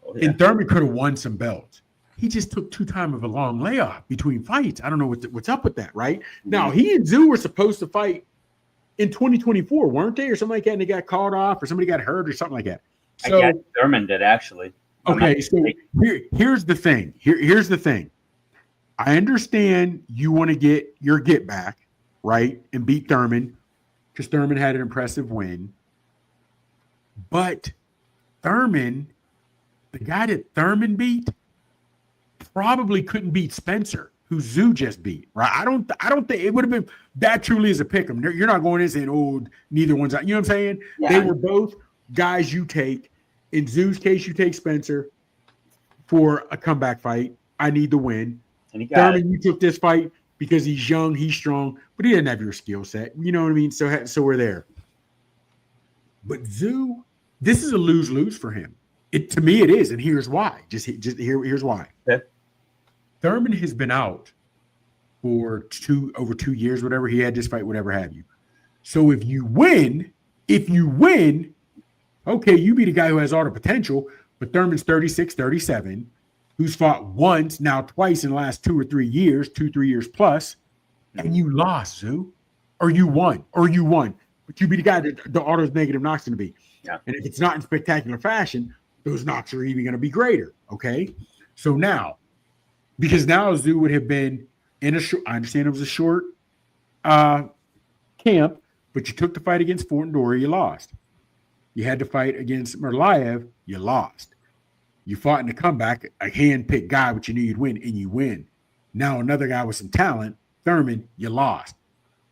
Oh, yeah. And Thurman could have won some belts. He just took too time of a long layoff between fights. I don't know what's up with that, right? Now, he and Tszyu were supposed to fight in 2024, weren't they? Or something like that, and they got called off, or somebody got hurt or something like that. So, I guess Thurman did, actually. Okay, so here's the thing. Here's the thing. I understand you want to get your get back, right, and beat Thurman, because Thurman had an impressive win. But Thurman, the guy that Thurman beat, probably couldn't beat Spencer, who Tszyu just beat, right? I don't think it would have been that truly as a pick 'em. You're not going in saying, oh, neither one's out. You know what I'm saying? Yeah. They were both guys you take. In Tszyu's case, you take Spencer for a comeback fight. I need the win. And Thurman, you took this fight because he's young, he's strong, but he didn't have your skill set. You know what I mean? So we're there. But Tszyu, this is a lose-lose for him. To me, it is, and here's why. Here's why. Okay. Thurman has been out for over 2 years, whatever. He had this fight, whatever have you. So if you win, okay, you beat a guy who has all the potential, but Thurman's 36, 37, who's fought once, now twice in the last 2 or 3 years, 3 years plus, and you lost, Tszyu, or you won. But you beat a guy that the auto's negative knock's going to be. Yeah. And if it's not in spectacular fashion, those knocks are even going to be greater, okay? So now, because now Tszyu would have been in I understand it was a short camp, but you took the fight against Fortendora, you lost. You had to fight against Merlaev, you lost. You fought in the comeback, a hand-picked guy, but you knew you'd win, and you win. Now another guy with some talent, Thurman, you lost.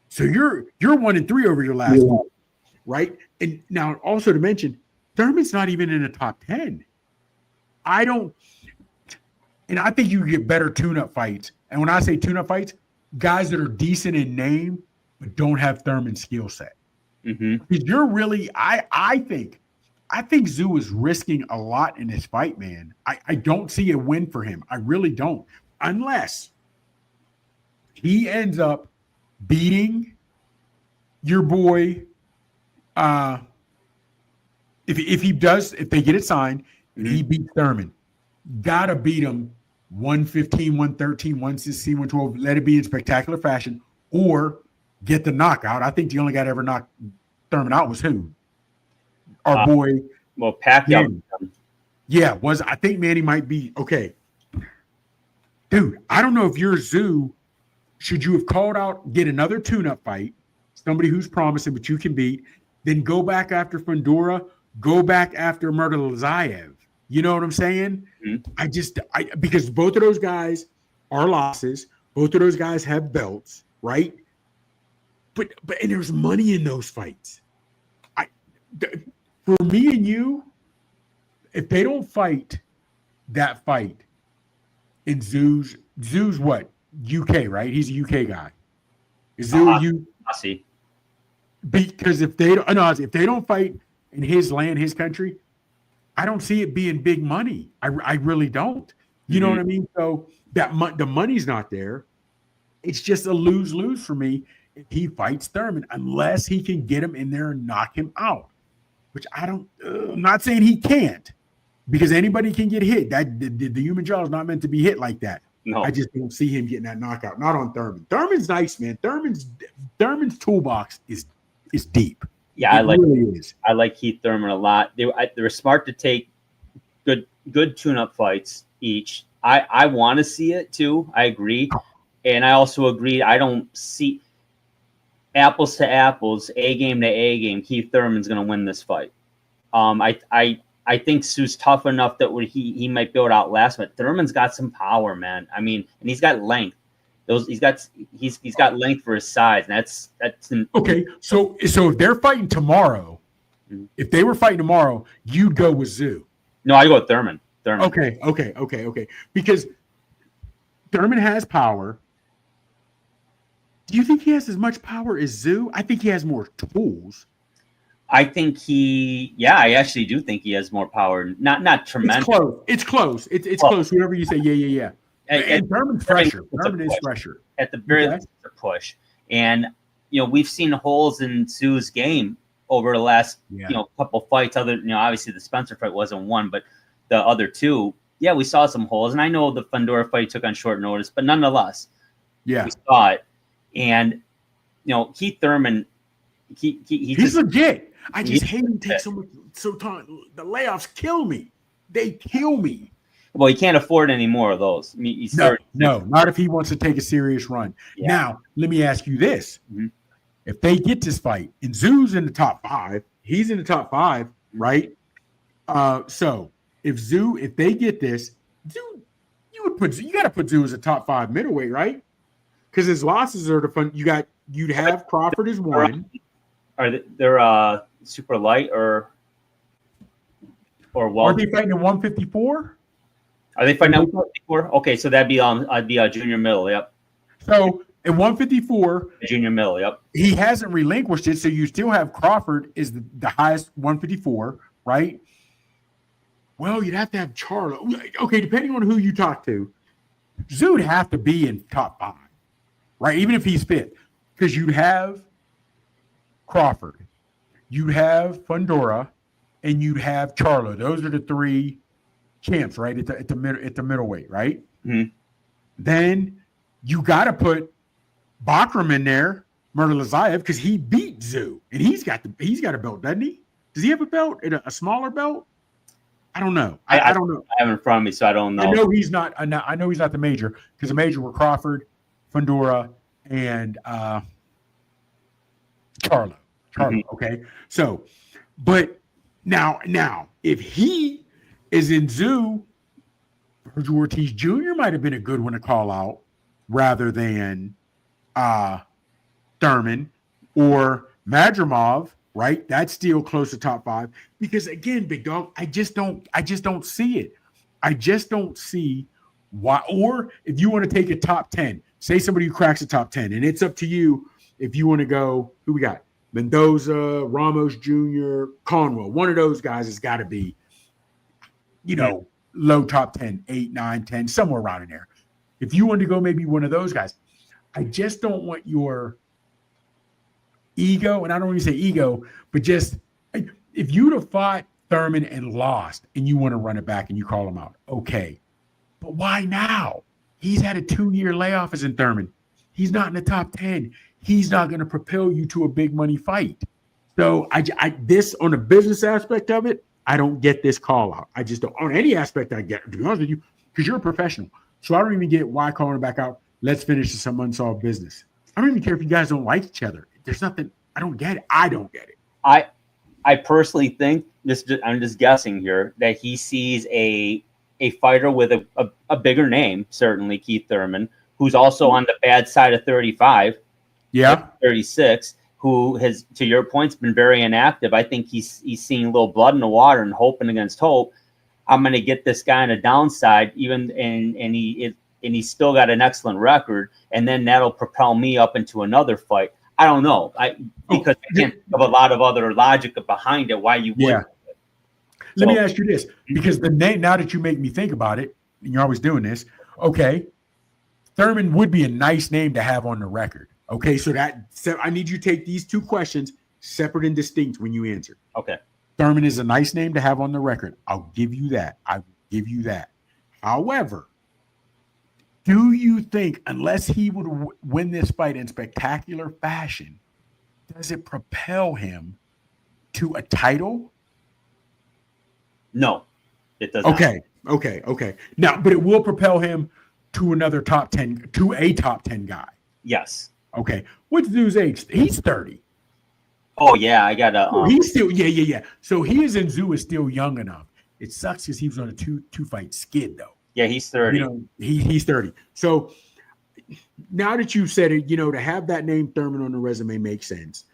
So you're 1-3 over your last one, right? And now also to mention, Thurman's not even in the top 10. And I think you get better tune-up fights. And when I say tune-up fights, guys that are decent in name but don't have Thurman's skill set. Mm-hmm. Because you're really, I think Tszyu is risking a lot in this fight, man. I don't see a win for him. I really don't. Unless he ends up beating your boy. If they get it signed and he beats Thurman, gotta beat him 115, 113, 116, 112. Let it be in spectacular fashion, or get the knockout. I think the only guy to ever knock Thurman out was who? Our boy. Well, Pacquiao. Yeah, I think Manny might be okay. Dude, I don't know if you're Tszyu. Should you have called out, get another tune-up fight, somebody who's promising but you can beat, then go back after Fundora, go back after Murtazaev. You know what I'm saying? Mm-hmm. Because both of those guys are losses. Both of those guys have belts, right? But and there's money in those fights. For me and you, if they don't fight that fight in Tszyu's what? UK, right? He's a UK guy. Is Tszyu I see. Because if they don't fight in his land, his country, I don't see it being big money. I really don't. You know what I mean? So the money's not there. It's just a lose-lose for me if he fights Thurman, unless he can get him in there and knock him out. Which I'm not saying he can't, because anybody can get hit. That the human jaw is not meant to be hit like that. No. I just don't see him getting that knockout. Not on Thurman. Thurman's nice, man. Thurman's toolbox is deep. Yeah, I like Keith Thurman a lot. They were smart to take good tune-up fights each. I want to see it too. I agree, and I also agree. I don't see apples to apples, A game to A game. Keith Thurman's going to win this fight. I think Tszyu's tough enough that he might be able to outlast, but Thurman's got some power, man. I mean, and he's got length. He's got length for his size. And that's okay. So if they're fighting tomorrow, if they were fighting tomorrow, you'd go with Tszyu. No, I go with Thurman. Okay. Because Thurman has power. Do you think he has as much power as Tszyu? I think he has more tools. I think I actually do think he has more power. Not tremendous. It's close. It's close. Whatever you say, yeah. And Thurman's fresher. Thurman is fresher. At the very least, it's a push. And, we've seen holes in Tszyu's game over the last, couple fights. Obviously the Spencer fight wasn't one, but the other two, we saw some holes. And I know the Fundora fight took on short notice, but nonetheless, we saw it. And, Keith Thurman, he's legit. I just hate him take so time. The layoffs kill me. They kill me. Well, he can't afford any more of those. I mean, no, not if he wants to take a serious run. Yeah. Now, let me ask you this. Mm-hmm. If they get this fight, and Tszyu's in the top 5, he's in the top 5, right? So if they get this, Tszyu, you got to put Tszyu as a top 5 middleweight, right? Because his losses are the fun. You'd have Crawford as 1. Are they're super light or well? Are they fighting at 154? Are they fighting at 154? Okay, so that'd be junior middle. Yep. So at 154, junior middle. Yep. He hasn't relinquished it, so you still have Crawford is the highest 154, right? Well, you'd have to have Charlo. Okay, depending on who you talk to, Tszyu would have to be in top 5, right? Even if he's 5th, because you'd have Crawford, you'd have Fundora, and you'd have Charlo. Those are the 3 champs, right? At the middleweight, right? Mm-hmm. Then you got to put Bakram in there, Murtalazayev, because he beat Tszyu, and he's got a belt, doesn't he? Does he have a belt? A smaller belt? I don't know. I don't know. I have it in front of me, so I don't know. I know he's not. I know he's not the major, because the major were Crawford, Fundora, and Charlo. Mm-hmm. Okay. So, but now, if he is in Tszyu, Virgil Ortiz Jr. might have been a good one to call out rather than Thurman or Madrimov, right? That's still close to top 5. Because again, big dog, I just don't see it. I just don't see why. Or if you want to take a top 10, say somebody who cracks a top 10, and it's up to you if you want to go. Who we got? Mendoza, Ramos Jr., Conwell. One of those guys has got to be, low top 10, 8, 9, 10, somewhere around in there. If you want to go maybe one of those guys, I just don't want your ego, and I don't want to say ego, but just if you'd have fought Thurman and lost and you want to run it back and you call him out, okay. But why now? He's had a 2-year layoff as in Thurman. He's not in the top 10. He's not going to propel you to a big money fight. So this on the business aspect of it, I don't get this call out. I just don't. On any aspect I get, to be honest with you, because you're a professional. So I don't even get why calling it back out. Let's finish some unsolved business. I don't even care if you guys don't like each other. There's nothing. I don't get it. I don't get it. I personally think I'm just guessing here that he sees a fighter with a bigger name, certainly Keith Thurman, who's also on the bad side of 35. Yeah. 36, who has, to your point, been very inactive. I think he's seeing a little blood in the water and hoping against hope. I'm going to get this guy on a downside, and he's still got an excellent record, and then that'll propel me up into another fight. I don't know. Because I can't think of a lot of other logic behind it. Why you would? Yeah. Let me ask you this, because the name. Now that you make me think about it, and you're always doing this. Okay, Thurman would be a nice name to have on the record. Okay, so I need you to take these 2 questions separate and distinct when you answer. Okay. Thurman is a nice name to have on the record. I'll give you that. However, do you think, unless he would win this fight in spectacular fashion, does it propel him to a title? No, it does not. Okay. Now, but it will propel him to a top 10 guy. Yes. Okay. What's Tszyu's age? He's 30. Oh, yeah. I got to. He's still, yeah. So Tszyu is still young enough. It sucks because he was on a two-fight skid, though. Yeah, he's 30. He's 30. So now that you've said it, to have that name Thurman on the resume makes sense.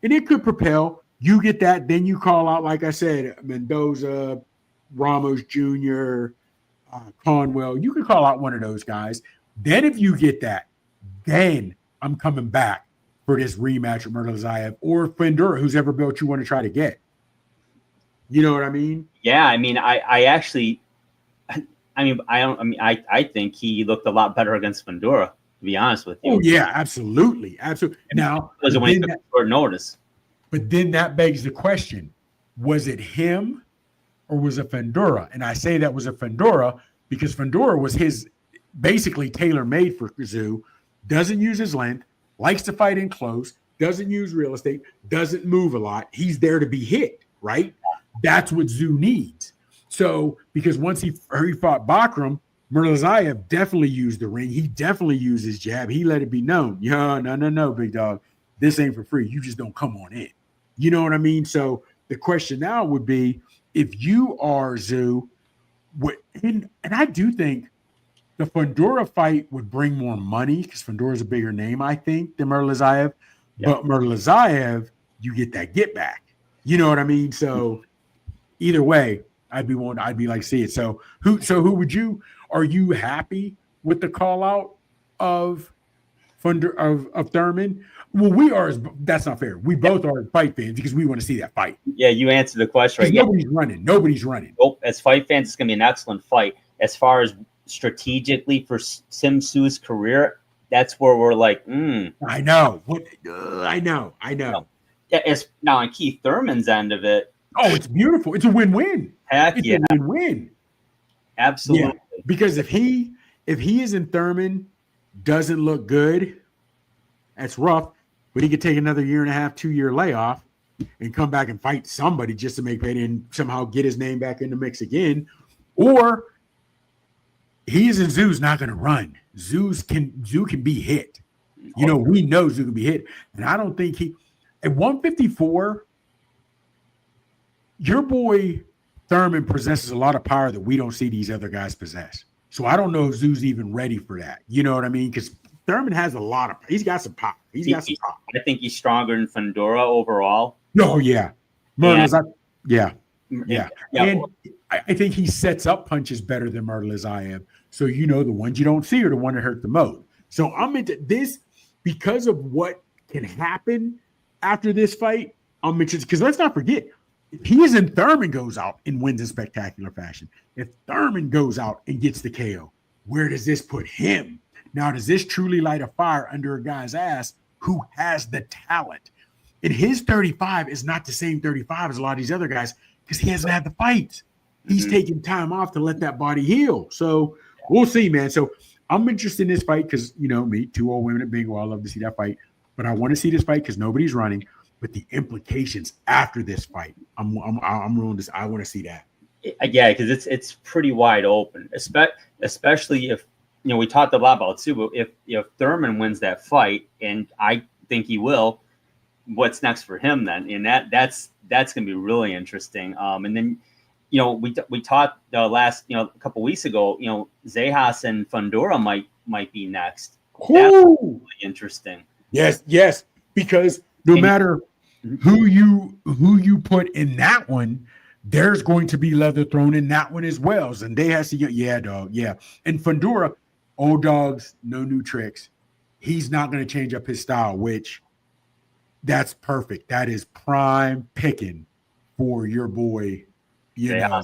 And it could propel. You get that, then you call out, like I said, Mendoza, Ramos Jr., Conwell. You could call out one of those guys. Then if you get that, then I'm coming back for this rematch with Murtazaev or Fundora, who's ever belt you want to try to get. You know what I mean? Yeah, I mean, I think he looked a lot better against Fundora, to be honest with you. Oh yeah, absolutely. Now, was it when he took short notice? But then that begs the question: was it him or was it Fundora? And I say that was a Fundora because Fundora was his basically tailor-made for Tszyu. Doesn't use his length, likes to fight in close, doesn't use real estate, doesn't move a lot. He's there to be hit, right? That's what Tszyu needs. So, because once he fought Bakram, Murtazaev definitely used the ring. He definitely used his jab. He let it be known. No, big dog. This ain't for free. You just don't come on in. You know what I mean? So the question now would be, if you are Tszyu, and I do think the Fundora fight would bring more money because Fundora is a bigger name, I think, than Murtazaev. Yeah. But Murtazaev, you get that get back. You know what I mean? So either way, I'd be like, see it. So who would you? Are you happy with the call out of Thurman? Well, we are. That's not fair. We both are fight fans because we want to see that fight. Yeah, you answered the question right. Nobody's running. Oh, as fight fans, it's going to be an excellent fight. As far as strategically for Tim Tszyu's career, that's where we're like, I know. I know. As now on Keith Thurman's end of it. Oh, it's beautiful. It's a win-win. Heck yeah. It's a win-win. Absolutely. Yeah. Because if he isn't Thurman, doesn't look good, that's rough. But he could take another 1.5 2 year layoff and come back and fight somebody just to make payday and somehow get his name back in the mix again. Or Tszyu's not going to run. Tszyu can be hit. You know, we know Tszyu can be hit. And I don't think at 154, your boy Thurman possesses a lot of power that we don't see these other guys possess. So I don't know if Tszyu's even ready for that. You know what I mean? Because Thurman has a lot of – he's got some pop. I think he's stronger than Fundora overall. Oh, yeah. Yeah. And I think he sets up punches better than Murtazaev. So, you know, the ones you don't see are the one that hurt the most. So I'm into this because of what can happen after this fight. I'm interested because let's not forget, if Thurman goes out and wins in spectacular fashion, if Thurman goes out and gets the KO, where does this put him? Now, does this truly light a fire under a guy's ass who has the talent? And his 35 is not the same 35 as a lot of these other guys because he hasn't had the fights. He's taking time off to let that body heal. So we'll see, man. So I'm interested in this fight because, you know, me, 2 old women at Bingo, I love to see that fight. But I want to see this fight because nobody's running. But the implications after this fight, I'm ruined. I want to see that. Yeah, because it's pretty wide open, especially if, you know, we talked a lot about Tszyu, but if Thurman wins that fight, and I think he will, what's next for him then? And that's going to be really interesting. And then, you know, we talked the last, you know, a couple weeks ago, you know, Zejas and Fundora might be next. That's really interesting. Yes, because no matter who you put in that one, there's going to be leather thrown in that one as well. And they has to get, yeah, dog, yeah. And Fundora, old dogs, no new tricks. He's not going to change up his style, which that's perfect. That is prime picking for your boy. You know,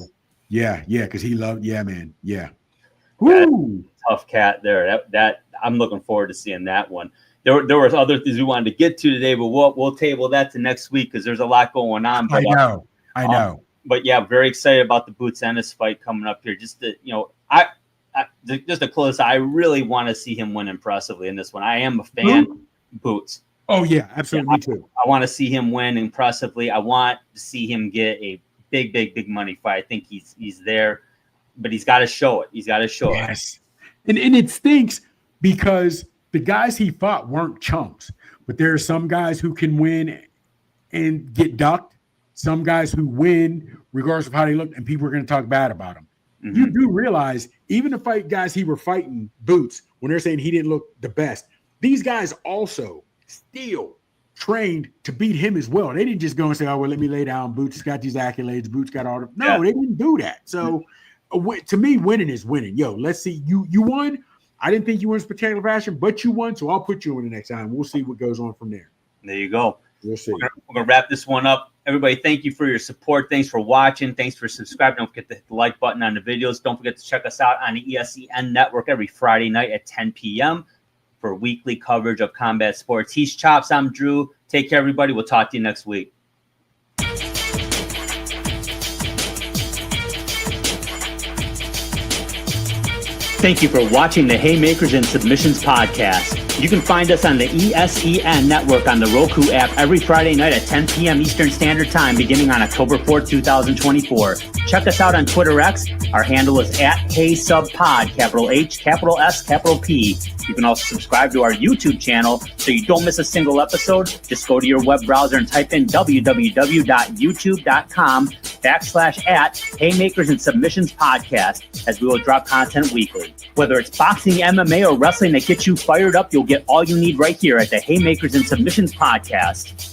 yeah, because he loved, man, yeah. Woo! Tough cat there. That I'm looking forward to seeing that one. There were other things we wanted to get to today, but we'll table that to next week because there's a lot going on. But, I know. But yeah, very excited about the Boots Ennis fight coming up here. Just to, you know, just to close, I really want to see him win impressively in this one. I am a fan of Boots. Oh yeah, absolutely too. I want to see him win impressively. I want to see him get a big money fight. I think he's there, but he's got to show it. Yes. And it stinks because the guys he fought weren't chumps, but there are some guys who can win and get ducked. Some guys who win regardless of how they look, and people are going to talk bad about them. Mm-hmm. You do realize even the fight guys he were fighting, Boots, when they're saying he didn't look the best, these guys also still trained to beat him as well. They didn't just go and say, oh, well, let me lay down. Boots got these accolades. Boots got all the – no, They didn't do that. So to me, winning is winning. Yo, let's see. You won. I didn't think you were in spectacular fashion, but you won, so I'll put you in the next time. We'll see what goes on from there. There you go. We'll see. We're gonna wrap this one up. Everybody, thank you for your support. Thanks for watching. Thanks for subscribing. Don't forget to hit the like button on the videos. Don't forget to check us out on the ESEN network every Friday night at 10 p.m. for weekly coverage of combat sports. He's Chops. I'm Drew. Take care, everybody. We'll talk to you next week. Thank you for watching the Haymakers and Submissions podcast. You can find us on the ESEN network on the Roku app every Friday night at 10 p.m. Eastern Standard Time beginning on October 4th, 2024. Check us out on Twitter X. Our handle is @HaySubPod, capital H, capital S, capital P. You can also subscribe to our YouTube channel so you don't miss a single episode. Just go to your web browser and type in www.youtube.com/@Haymakers and Submissions podcast, as we will drop content weekly. Whether it's boxing, MMA, or wrestling that gets you fired up, you'll get all you need right here at the Haymakers and Submissions podcast.